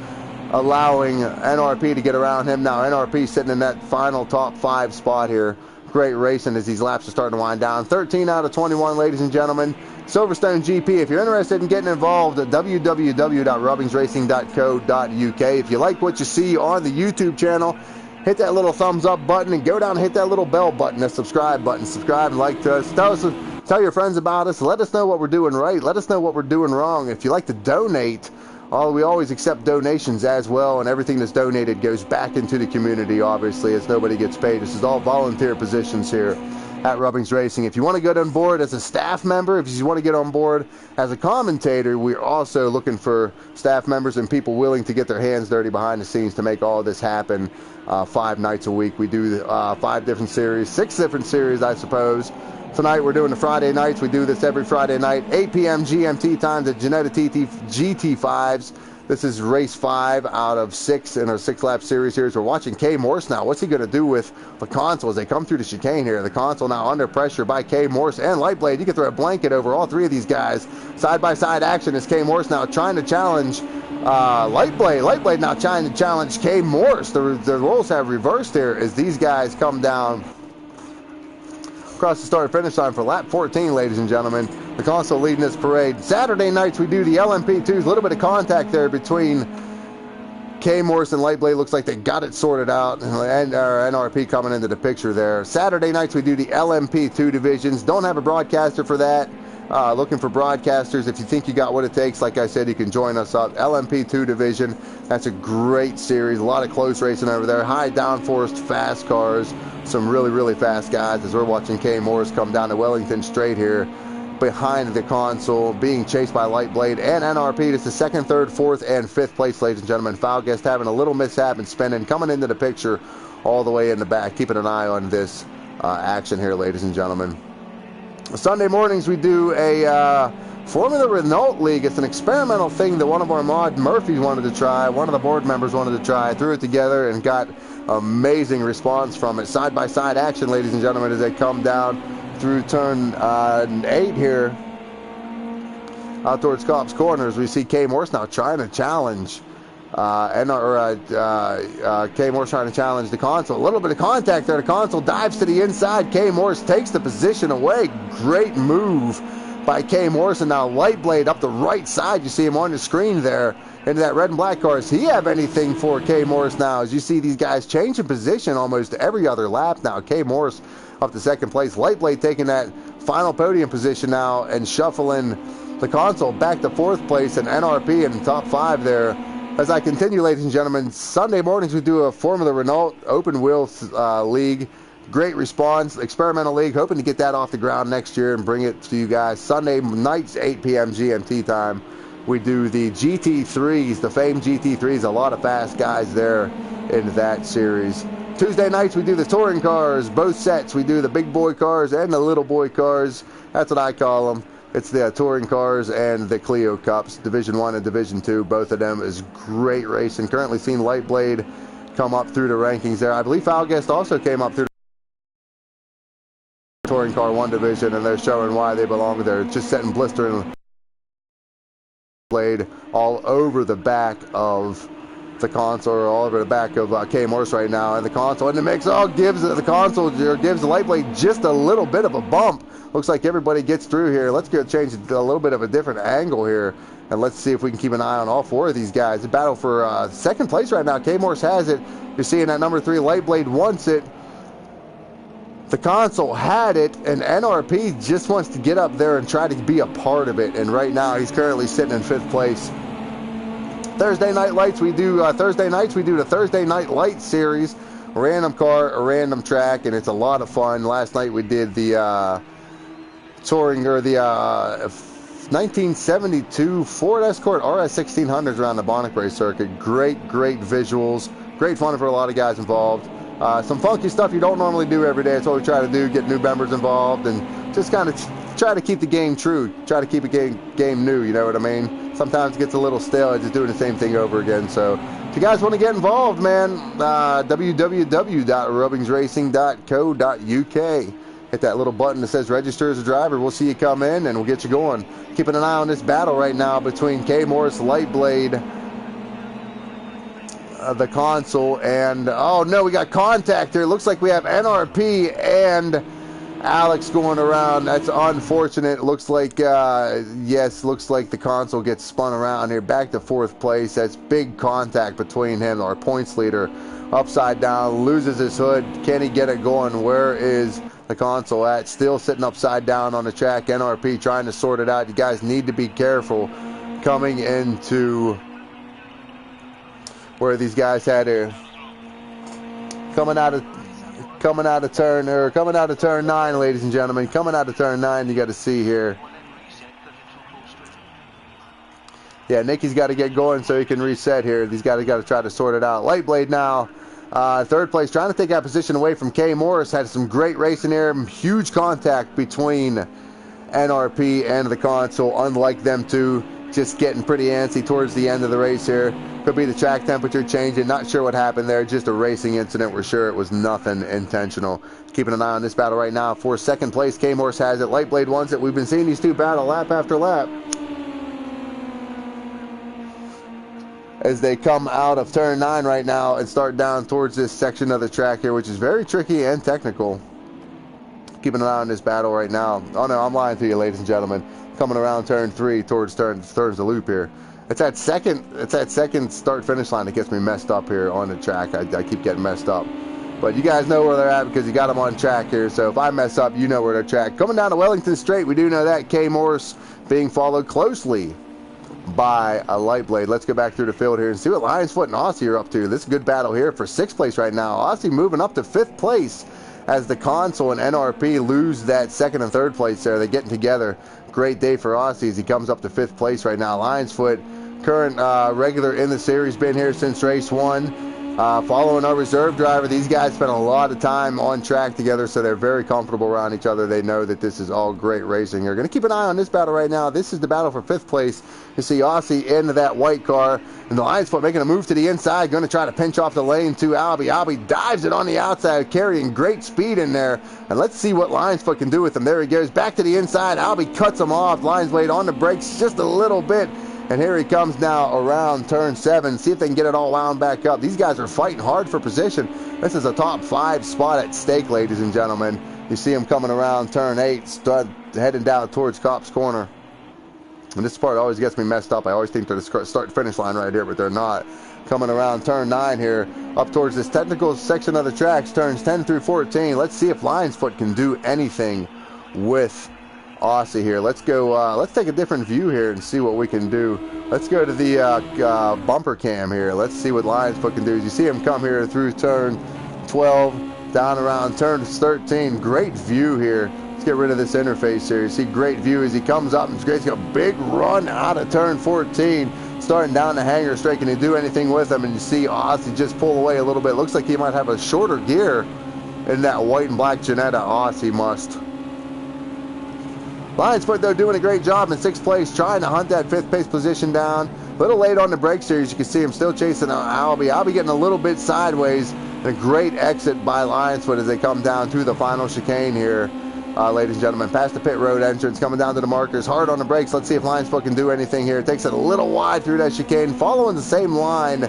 allowing NRP to get around him. Now NRP sitting in that final top 5 spot here. Great racing as these laps are starting to wind down. 13 out of 21, ladies and gentlemen. Silverstone GP. If you're interested in getting involved, at www.rubbingsracing.co.uk. If you like what you see on the YouTube channel, hit that little thumbs up button and go down and hit that little bell button, the subscribe button. Subscribe and like to us. Tell your friends about us. Let us know what we're doing right. Let us know what we're doing wrong. If you like to donate, we always accept donations as well, and everything that's donated goes back into the community, obviously, as nobody gets paid. This is all volunteer positions here at Rubbings Racing. If you want to get on board as a staff member, if you want to get on board as a commentator, we're also looking for staff members and people willing to get their hands dirty behind the scenes to make all this happen 5 nights a week. We do 5 different series, 6 different series, I suppose. Tonight we're doing the Friday nights. We do this every Friday night, 8 p.m. GMT times at Janetta GT5s. This is race 5 out of 6 in our 6-lap series here. We're watching K Morse now. What's he going to do with the console as they come through the chicane here? The console now under pressure by K Morse and Lightblade. You can throw a blanket over all 3 of these guys. Side-by-side action as K Morse now trying to challenge Lightblade. Lightblade now trying to challenge K Morse. The roles have reversed here as these guys come down across the start-finish line for lap 14, ladies and gentlemen. The console leading this parade. Saturday nights we do the LMP2s. A little bit of contact there between K Morse and Lightblade. Looks like they got it sorted out, and NRP coming into the picture there. Saturday nights we do the LMP2 divisions. Don't have a broadcaster for that. Looking for broadcasters. If you think you got what it takes, like I said, you can join us up. LMP2 division. That's a great series. A lot of close racing over there. High downforce, fast cars. Some really, really fast guys as we're watching Kay Morris come down the Wellington Straight here behind the console, being chased by Lightblade and NRP. It's the second, third, fourth, and fifth place, ladies and gentlemen. Foul Guest having a little mishap and spinning, coming into the picture all the way in the back. Keeping an eye on this action here, ladies and gentlemen. Sunday mornings we do a Formula Renault League. It's an experimental thing that one of our mod Murphys wanted to try. One of the board members wanted to try. Threw it together and got amazing response from it. Side-by-side action, ladies and gentlemen, as they come down through turn 8 here. Out towards Cops Corners, we see Kay Morse now trying to challenge. Kay Morse trying to challenge the console. A little bit of contact there. The console dives to the inside. Kay Morse takes the position away. Great move by Kay Morse. And now Lightblade up the right side. You see him on the screen there into that red and black car. Does he have anything for Kay Morse now? As you see these guys changing position almost every other lap now. Kay Morse up to second place. Lightblade taking that final podium position now and shuffling the console back to fourth place, and NRP in the top 5 there. As I continue, ladies and gentlemen, Sunday mornings we do a Formula Renault Open Wheel League. Great response. Experimental League. Hoping to get that off the ground next year and bring it to you guys. Sunday nights, 8 p.m. GMT time. We do the GT3s, the famed GT3s. A lot of fast guys there in that series. Tuesday nights we do the touring cars. Both sets. We do the big boy cars and the little boy cars. That's what I call them. It's the touring cars and the Clio Cups, Division 1 and Division 2. Both of them is great racing. Currently seen Lightblade come up through the rankings there. I believe Foul Guest also came up through the touring car 1 division, and they're showing why they belong there. Just setting blistering blade all over the back of the console, or all over the back of Kay Morse right now, and the console in the mix. Gives the console, or gives the Lightblade just a little bit of a bump. Looks like everybody gets through here. Let's go change a little bit of a different angle here, and let's see if we can keep an eye on all 4 of these guys. The battle for second place right now. Kay Morse has it. You're seeing that number 3 Lightblade wants it. The console had it, and NRP just wants to get up there and try to be a part of it. And right now, he's currently sitting in 5th place. Thursday night lights, we do Thursday nights. We do the Thursday Night Light series, a random car, a random track, and it's a lot of fun. Last night we did the touring, or the 1972 Ford Escort RS 1600s around the Bonnet circuit. Great visuals, great fun for a lot of guys involved. Some funky stuff you don't normally do every day. That's what we try to do, get new members involved, and just kind of try to keep the game true, try to keep a game new, you know what I mean? Sometimes it gets a little stale, just doing the same thing over again. So if you guys want to get involved, man, www.rubbingsracing.co.uk. Hit that little button that says register as a driver. We'll see you come in, and we'll get you going. Keeping an eye on this battle right now between Kay Morse, Lightblade, the console, and oh no, we got contact here. Looks like we have NRP and Alex going around. That's unfortunate. Looks like yes, looks like the console gets spun around here back to 4th place. That's big contact between him, our points leader, upside down, loses his hood. Can he get it going? Where is the console at? Still sitting upside down on the track. NRP trying to sort it out. You guys need to be careful coming into where these guys had here. Coming out of turn 9, ladies and gentlemen. Coming out of turn 9, you got to see here. Yeah, Nicky's got to get going so he can reset here. These guys got to try to sort it out. Lightblade now, 3rd place, trying to take that position away from Kay Morris. Had some great racing here. Huge contact between NRP and the console. Unlike them two, just getting pretty antsy towards the end of the race here. Could be the track temperature changing. Not sure what happened there. Just a racing incident. We're sure it was nothing intentional. Keeping an eye on this battle right now. For 2nd place, Kay Morse has it. Lightblade wants it. We've been seeing these two battle lap after lap as they come out of turn 9 right now and start down towards this section of the track here, which is very tricky and technical. Keeping an eye on this battle right now. Oh no, I'm lying to you, ladies and gentlemen. Coming around turn 3 towards the loop here. It's that second start finish line that gets me messed up here on the track. I keep getting messed up. But you guys know where they're at because you got them on track here. So if I mess up, you know where they're tracked. Coming down to Wellington Straight, we do know that. K. Morris being followed closely by a Lightblade. Let's go back through the field here and see what Lionsfoot and Aussie are up to. This is a good battle here for 6th place right now. Aussie moving up to 5th place as the Console and NRP lose that 2nd and 3rd place there. They're getting together. Great day for Aussie as he comes up to 5th place right now. Lionsfoot, current regular in the series, been here since race 1. Following our reserve driver, these guys spent a lot of time on track together, so they're very comfortable around each other. They know that this is all great racing. You're going to keep an eye on this battle right now. This is the battle for 5th place. You see Aussie into that white car, and the Lionsfoot making a move to the inside, going to try to pinch off the lane to Albie. Albie dives it on the outside, carrying great speed in there, and let's see what Lionsfoot can do with him. There he goes, back to the inside. Albie cuts him off. Lionsblade on the brakes just a little bit. And here he comes now around turn 7. See if they can get it all wound back up. These guys are fighting hard for position. This is a top 5 spot at stake, ladies and gentlemen. You see him coming around turn 8, heading down towards Cop's Corner. And this part always gets me messed up. I always think they're the start-finish line right here, but they're not. Coming around turn 9 here, up towards this technical section of the tracks, turns 10 through 14. Let's see if Lionsfoot can do anything with Aussie here. Let's go, let's take a different view here and see what we can do. Let's go to the bumper cam here. Let's see what Lionsfoot can do. You see him come here through turn 12, down around turn 13. Great view here. Let's get rid of this interface here. You see great view as he comes up. He's got a big run out of turn 14, starting down the hanger straight. Can he do anything with him? And you see Aussie just pull away a little bit. Looks like he might have a shorter gear in that white and black Janetta. Aussie must. Lionsfoot, though, doing a great job in 6th place, trying to hunt that 5th place position down. A little late on the brakes here, as you can see him still chasing Albie. Albie getting a little bit sideways. And a great exit by Lionsfoot as they come down to the final chicane here, ladies and gentlemen. Past the pit road entrance, coming down to the markers. Hard on the brakes. Let's see if Lionsfoot can do anything here. Takes it a little wide through that chicane, following the same line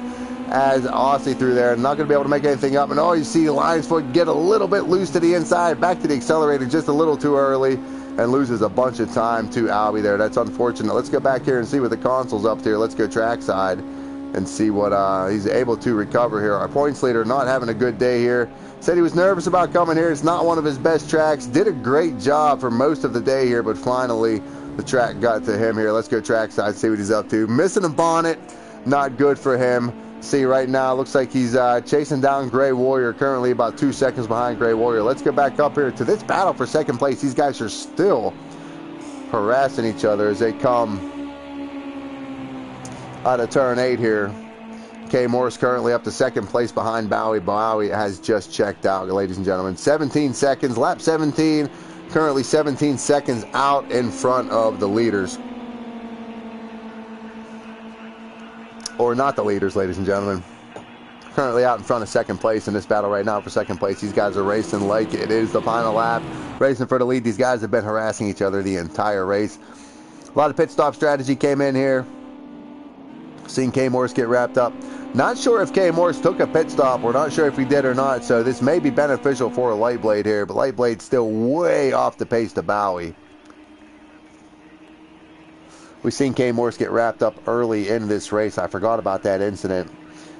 as Aussie through there. Not going to be able to make anything up. And oh, you see Lionsfoot get a little bit loose to the inside, back to the accelerator just a little too early, and loses a bunch of time to Albie there. That's unfortunate. Let's go back here and see what the Console's up to. Let's go trackside and see what he's able to recover here. Our points leader not having a good day here. Said he was nervous about coming here. It's not one of his best tracks. Did a great job for most of the day here, but finally the track got to him here. Let's go trackside, see what he's up to. Missing a bonnet, not good for him. See right now, looks like he's chasing down Gray Warrior, currently about 2 seconds behind Gray Warrior. Let's go back up here to this battle for 2nd place. These guys are still harassing each other as they come out of turn 8 here. K. Morris currently up to 2nd place behind Bowie. Bowie has just checked out, ladies and gentlemen. 17 seconds, lap 17, currently 17 seconds out in front of the leaders. Or not the leaders, ladies and gentlemen. Currently out in front of 2nd place in this battle right now for 2nd place. These guys are racing like it is the final lap, racing for the lead. These guys have been harassing each other the entire race. A lot of pit stop strategy came in here. Seeing K. Morris get wrapped up. Not sure if K. Morris took a pit stop. We're not sure if he did or not, so this may be beneficial for a Lightblade here, but Lightblade's still way off the pace to Bowie. We've seen K. Morris get wrapped up early in this race. I forgot about that incident.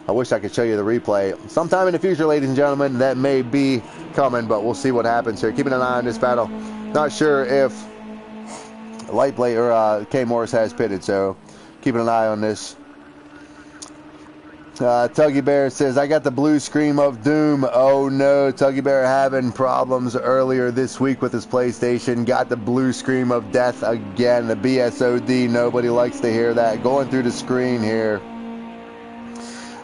I wish I could show you the replay. Sometime in the future, ladies and gentlemen, that may be coming, but we'll see what happens here. Keeping an eye on this battle. Not sure if Lightblade or K. Morris has pitted, so keeping an eye on this. Tuggy Bear says, I got the blue scream of doom. Oh no, Tuggy Bear having problems earlier this week with his PlayStation. Got the blue scream of death again. The BSOD, nobody likes to hear that. Going through the screen here.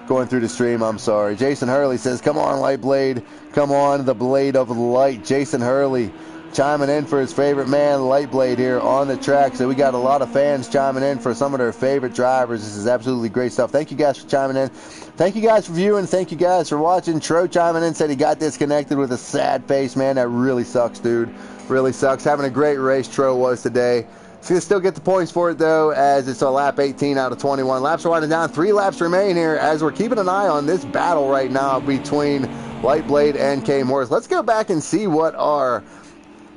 Going through the stream, I'm sorry. Jason Hurley says, come on, Lightblade. Come on, the blade of light. Jason Hurley chiming in for his favorite man, Lightblade, here on the track. So we got a lot of fans chiming in for some of their favorite drivers. This is absolutely great stuff. Thank you guys for chiming in. Thank you guys for viewing. Thank you guys for watching. Tro chiming in said he got disconnected with a sad face. Man, that really sucks, dude. Really sucks. Having a great race, Tro was today. He's going to still get the points for it, though, as it's a lap 18 out of 21. Laps are winding down. 3 laps remain here as we're keeping an eye on this battle right now between Lightblade and K. Morris. Let's go back and see what our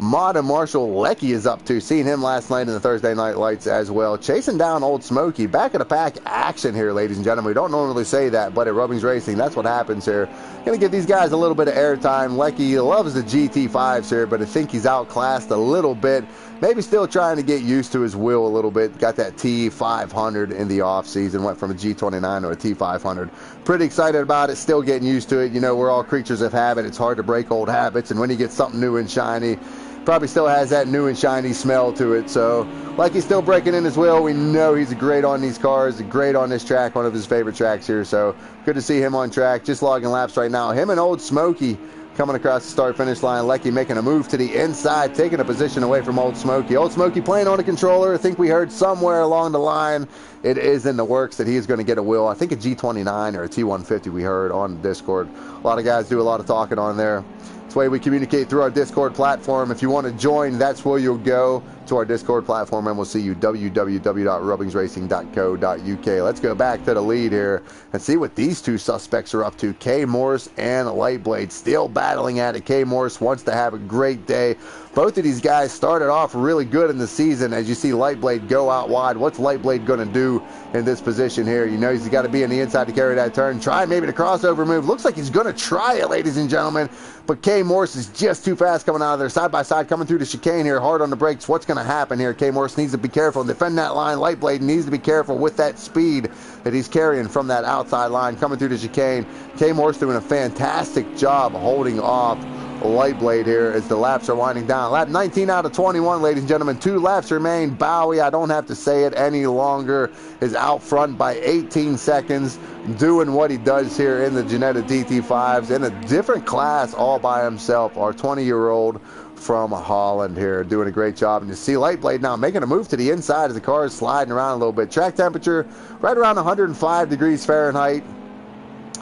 Mod and Marshall Leckie is up to. Seen him last night in the Thursday Night Lights as well. Chasing down Old Smoky. Back of the pack action here, ladies and gentlemen. We don't normally say that, but at Rubbings Racing, that's what happens here. Going to give these guys a little bit of airtime. Leckie loves the GT5s here, but I think he's outclassed a little bit. Maybe still trying to get used to his wheel a little bit. Got that T500 in the offseason. Went from a G29 to a T500. Pretty excited about it. Still getting used to it. You know, we're all creatures of habit. It's hard to break old habits. And when you get something new and shiny, probably still has that new and shiny smell to it. So, like, he's still breaking in his wheel. We know he's great on these cars, great on this track, one of his favorite tracks here. So, good to see him on track. Just logging laps right now. Him and Old Smoky coming across the start-finish line. Leckie making a move to the inside, taking a position away from Old Smoky. Old Smoky playing on a controller. I think we heard somewhere along the line it is in the works that he is going to get a wheel. I think a G29 or a T150 we heard on Discord. A lot of guys do a lot of talking on there. That's the way we communicate through our Discord platform. If you want to join, that's where you'll go, to our Discord platform, and we'll see you www.rubbingsracing.co.uk. Let's go back to the lead here and see what these two suspects are up to. K Morris and Lightblade still battling at it. K Morris wants to have a great day. Both of these guys started off really good in the season. As you see Lightblade go out wide, what's Lightblade going to do in this position here? You know he's got to be in the inside to carry that turn. Try maybe the crossover move. Looks like he's going to try it, ladies and gentlemen. But K Morris is just too fast coming out of there. Side by side coming through the chicane here. Hard on the brakes. What's going to happen here? K Morris needs to be careful and defend that line. Lightblade needs to be careful with that speed that he's carrying from that outside line coming through the chicane. K Morris doing a fantastic job holding off Lightblade here as the laps are winding down. Lap 19 out of 21, ladies and gentlemen. 2 laps remain. Bowie, I don't have to say it any longer, is out front by 18 seconds, doing what he does here in the Ginetta GT5s in a different class all by himself. Our 20-year-old from Holland here doing a great job. And you see Lightblade now making a move to the inside as the car is sliding around a little bit. Track temperature right around 105 degrees Fahrenheit.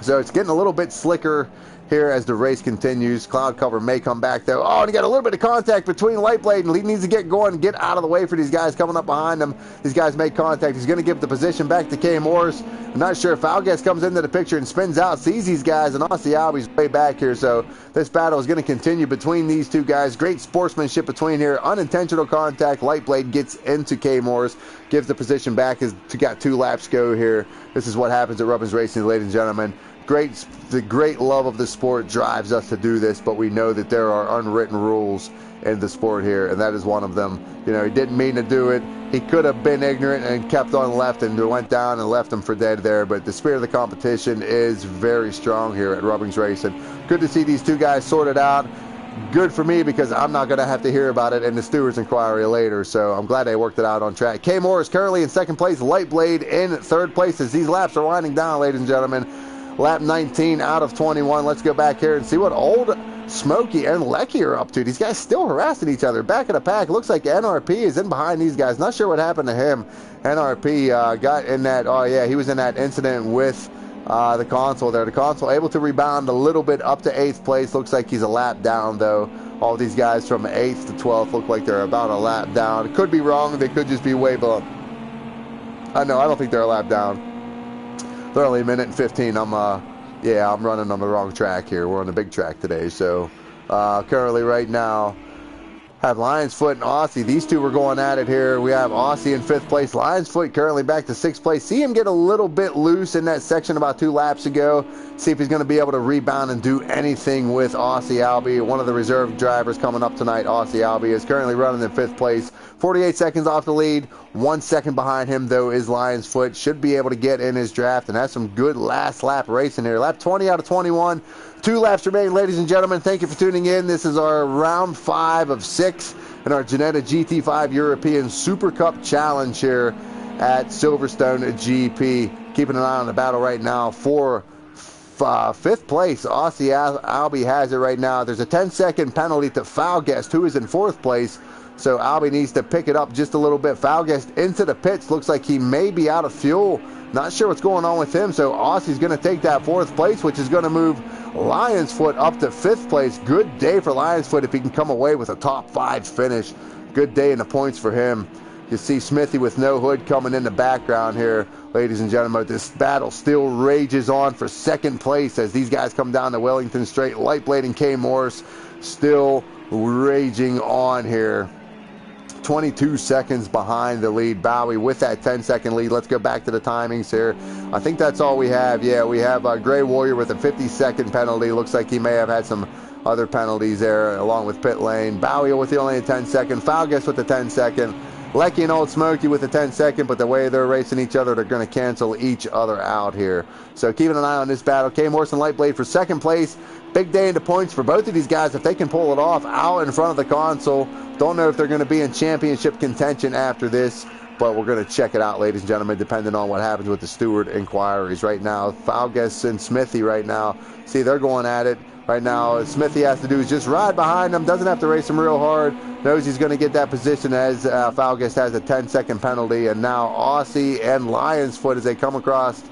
So it's getting a little bit slicker here as the race continues. Cloud cover may come back though. Oh, and he got a little bit of contact between Lightblade, and he needs to get going and get out of the way for these guys coming up behind him. These guys make contact. He's going to give the position back to K Morris. I'm not sure if Falgues comes into the picture and spins out, sees these guys, and Aussie Albie's way back here. So this battle is going to continue between these two guys. Great sportsmanship between here. Unintentional contact. Lightblade gets into K Morris, gives the position back as to got 2 laps to go here. This is what happens at Rubbings Racing, ladies and gentlemen. The great love of the sport drives us to do this, but we know that there are unwritten rules in the sport here, and that is one of them. You know, he didn't mean to do it. He could have been ignorant and kept on left and went down and left him for dead there, but the spirit of the competition is very strong here at Rubbings Racing. Good to see these two guys sorted out. Good for me because I'm not going to have to hear about it in the stewards inquiry later, so I'm glad they worked it out on track. K Morris currently in second place, Lightblade in third place as these laps are winding down, ladies and gentlemen. Lap 19 out of 21. Let's go back here and see what Old Smoky and Leckie are up to. These guys still harassing each other. Back of the pack. Looks like NRP is in behind these guys. Not sure what happened to him. NRP got in that, oh yeah, he was in that incident with the console there. The console able to rebound a little bit up to 8th place. Looks like he's a lap down though. All these guys from 8th to 12th look like they're about a lap down. Could be wrong. They could just be way below. I don't think they're a lap down. They're only a minute and 15. I'm running on the wrong track here. We're on the big track today. So currently right now have Lionsfoot and Aussie. These two were going at it here. We have Aussie in 5th place. Lionsfoot currently back to 6th place. See him get a little bit loose in that section about 2 laps ago. See if he's going to be able to rebound and do anything with Aussie Albie. One of the reserve drivers coming up tonight, Aussie Albie, is currently running in 5th place. 48 seconds off the lead. 1 second behind him, though, is Lionsfoot. Should be able to get in his draft and have some good last lap racing here. Lap 20 out of 21. 2 laps remaining, ladies and gentlemen. Thank you for tuning in. This is our round 5 of 6 in our Ginetta GT5 European Super Cup Challenge here at Silverstone GP. Keeping an eye on the battle right now for 5th place. Aussie Albie has it right now. There's a 10-second penalty to Falgues, who is in 4th place. So Albie needs to pick it up just a little bit. Falgues into the pits. Looks like he may be out of fuel. Not sure what's going on with him. So Aussie's going to take that 4th place, which is going to move Lionsfoot up to 5th place. Good day for Lionsfoot if he can come away with a top 5 finish. Good day in the points for him. You see Smithy with no hood coming in the background here, ladies and gentlemen. This battle still rages on for 2nd place as these guys come down the Wellington Straight. Lightblade and K Morris still raging on here. 22 seconds behind the lead. Bowie with that 10-second lead. Let's go back to the timings here. I think that's all we have. Yeah, we have Gray Warrior with a 50-second penalty. Looks like he may have had some other penalties there along with pit lane. Bowie with the only 10-second. Falgus with the 10-second. Lecky and Old Smoky with the 10-second, but the way they're racing each other, they're going to cancel each other out here. So keeping an eye on this battle. K. Morrison Lightblade for second place. Big day into points for both of these guys if they can pull it off out in front of the console. Don't know if they're going to be in championship contention after this, but we're going to check it out, ladies and gentlemen, depending on what happens with the steward inquiries. Right now, Falgus and Smithy right now, see, they're going at it. Right now, Smithy has to do is just ride behind them, doesn't have to race him real hard, knows he's going to get that position as Falgus has a 10-second penalty, and now Aussie and Lion's Foot as they come across,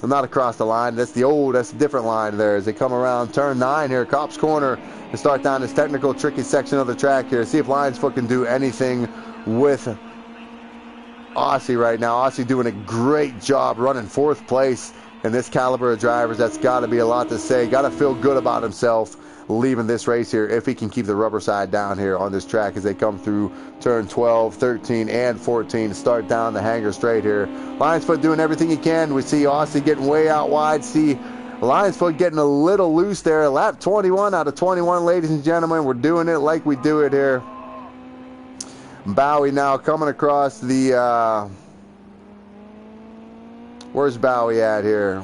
not across the line, that's a different line there as they come around turn 9 here, Cops Corner, and start down this technical, tricky section of the track here. See if Lion's Foot can do anything with Aussie right now. Aussie doing a great job running 4th place in this caliber of drivers. That's got to be a lot to say. Got to feel good about himself leaving this race here if he can keep the rubber side down here on this track as they come through turn 12, 13, and 14 to start down the hanger straight here. Lion's Foot doing everything he can. We see Aussie getting way out wide. See Lion's Foot getting a little loose there. Lap 21 out of 21, ladies and gentlemen. We're doing it like we do it here. Bowie now coming across the... where's Bowie at here?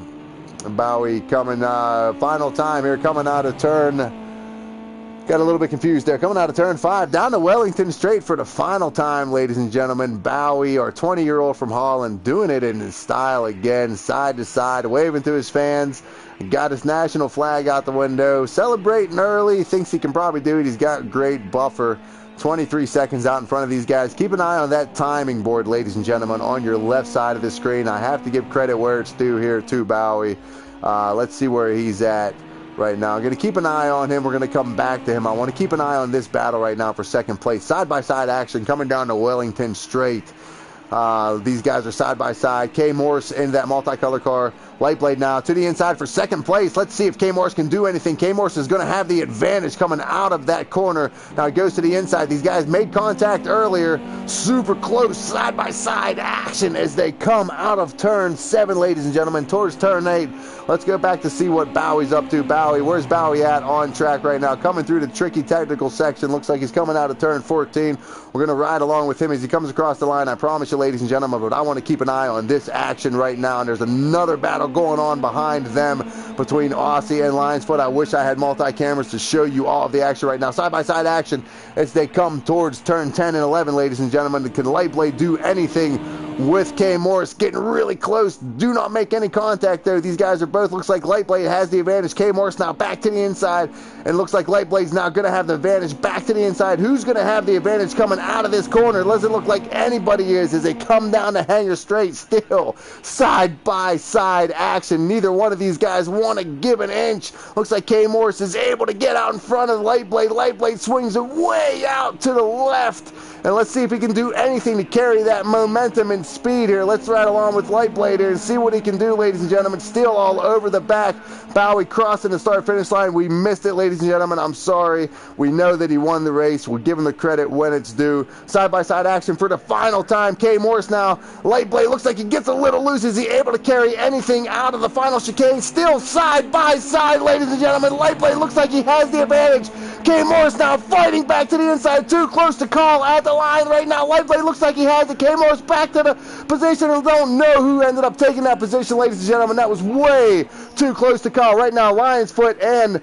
Bowie coming, final time here, coming out of turn, got a little bit confused there, coming out of turn 5, down to Wellington straight for the final time, ladies and gentlemen. Bowie, our 20-year-old from Holland, doing it in his style again, side to side, waving to his fans, got his national flag out the window, celebrating early, thinks he can probably do it, he's got great buffer. 23 seconds out in front of these guys. Keep an eye on that timing board, ladies and gentlemen, on your left side of the screen. I have to give credit where it's due here to Bowie. Let's see where he's at right now. I'm going to keep an eye on him. We're going to come back to him. I want to keep an eye on this battle right now for second place. Side-by-side action coming down to Wellington straight. These guys are side by side. K. Morse in that multicolor car. Lightblade now to the inside for second place. Let's see if K. Morse can do anything. K. Morse is going to have the advantage coming out of that corner. Now it goes to the inside. These guys made contact earlier. Super close side by side action as they come out of turn 7, ladies and gentlemen, towards turn 8. Let's go back to see what Bowie's up to. Bowie, where's Bowie at on track right now? Coming through the tricky technical section. Looks like he's coming out of turn 14. We're going to ride along with him as he comes across the line. I promise you, ladies and gentlemen, but I want to keep an eye on this action right now. And there's another battle going on behind them between Aussie and Lion's Foot. I wish I had multi-cameras to show you all of the action right now. Side-by-side action as they come towards turn 10 and 11, ladies and gentlemen. Can Lightblade do anything with K. Morris? Getting really close. Do not make any contact there. These guys are both, looks like Lightblade has the advantage. K. Morris now back to the inside, and looks like Lightblade's now going to have the advantage back to the inside. Who's going to have the advantage coming out of this corner? It doesn't look like anybody is as they come down the hanger straight. Still side-by-side action. Neither one of these guys want to give an inch. Looks like K. Morris is able to get out in front of Lightblade. Lightblade swings it way out to the left. And let's see if he can do anything to carry that momentum and speed here. Let's ride along with Lightblade here and see what he can do, ladies and gentlemen. Still all over the back. Bowie crossing the start-finish line. We missed it, ladies and gentlemen. I'm sorry. We know that he won the race. We'll give him the credit when it's due. Side-by-side action for the final time. K. Morris now. Lightblade looks like he gets a little loose. Is he able to carry anything out of the final chicane? Still side-by-side, ladies and gentlemen. Lightblade looks like he has the advantage. K. Morris now fighting back to the inside. Too close to call at the line right now. Lightblade looks like he has it. K. Morris back to the position. I don't know who ended up taking that position, ladies and gentlemen. That was way too close to call. Right now, Lion's Foot and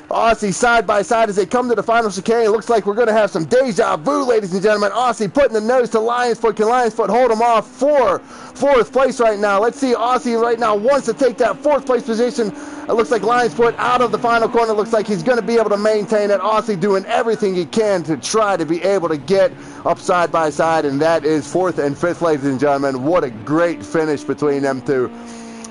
Aussie side by side as they come to the final chicane. It looks like we're going to have some deja vu, ladies and gentlemen. Aussie putting the nose to Lion's Foot. Can Lion's Foot hold him off for fourth place right now? Let's see. Aussie right now wants to take that fourth place position. It looks like Lion's Foot out of the final corner. Looks like he's going to be able to maintain it. Aussie doing everything he can to try to be able to get up side by side, and that is fourth and fifth, ladies and gentlemen. What a great finish between them two.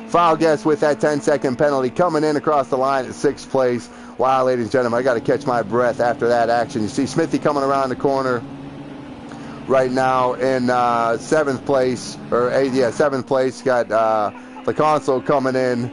Foul guess with that 10-second penalty coming in across the line at sixth place. Wow, ladies and gentlemen, I got to catch my breath after that action. You see Smithy coming around the corner right now in seventh place, or seventh place. Got the console coming in,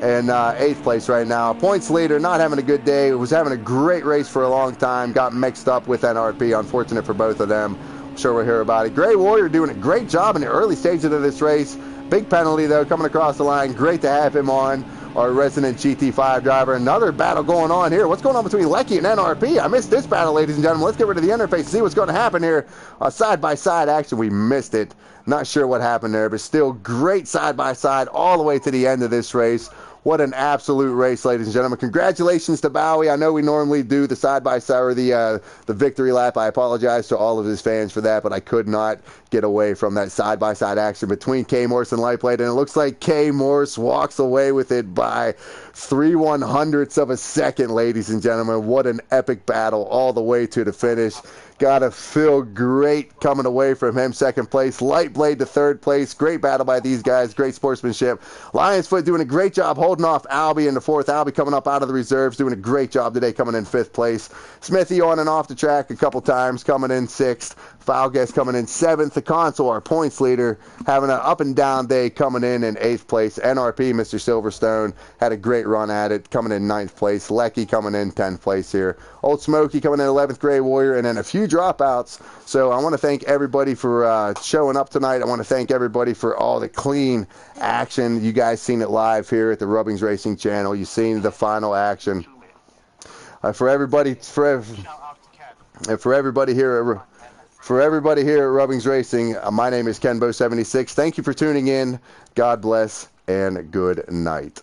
in 8th place right now. Points leader, not having a good day. Was having a great race for a long time. Got mixed up with NRP. Unfortunate for both of them. I'm sure we'll hear about it. Gray Warrior doing a great job in the early stages of this race. Big penalty, though, coming across the line. Great to have him on, our resident GT5 driver. Another battle going on here. What's going on between Lecky and NRP? I missed this battle, ladies and gentlemen. Let's get rid of the interface, see what's going to happen here. Side-by-side action. We missed it. Not sure what happened there, but still great side-by-side all the way to the end of this race. What an absolute race, ladies and gentlemen. Congratulations to Bowie. I know we normally do the side-by-side or the victory lap. I apologize to all of his fans for that, but I could not get away from that side-by-side action between K. Morse and Lightblade, and it looks like K. Morse walks away with it by 3/100ths of a second, ladies and gentlemen. What an epic battle all the way to the finish. Gotta feel great coming away from him. 2nd place. Lightblade to 3rd place. Great battle by these guys. Great sportsmanship. Lionsfoot doing a great job holding off Albie in the 4th. Albie coming up out of the reserves, doing a great job today, coming in 5th place. Smithy on and off the track a couple times, coming in 6th. Foul Guest coming in 7th. The console, our points leader, having an up and down day, coming in 8th place. NRP, Mr. Silverstone, had a great run at it, coming in 9th place. Lecky coming in 10th place here. Old Smokey coming in 11th. Gray Warrior, and then a few dropouts. So I want to thank everybody for showing up tonight. I want to thank everybody for all the clean action. You guys seen it live here at the Rubbings Racing channel. You've seen the final action. For everybody here at Rubbings Racing, my name is Kenbo76. Thank you for tuning in. God bless and good night.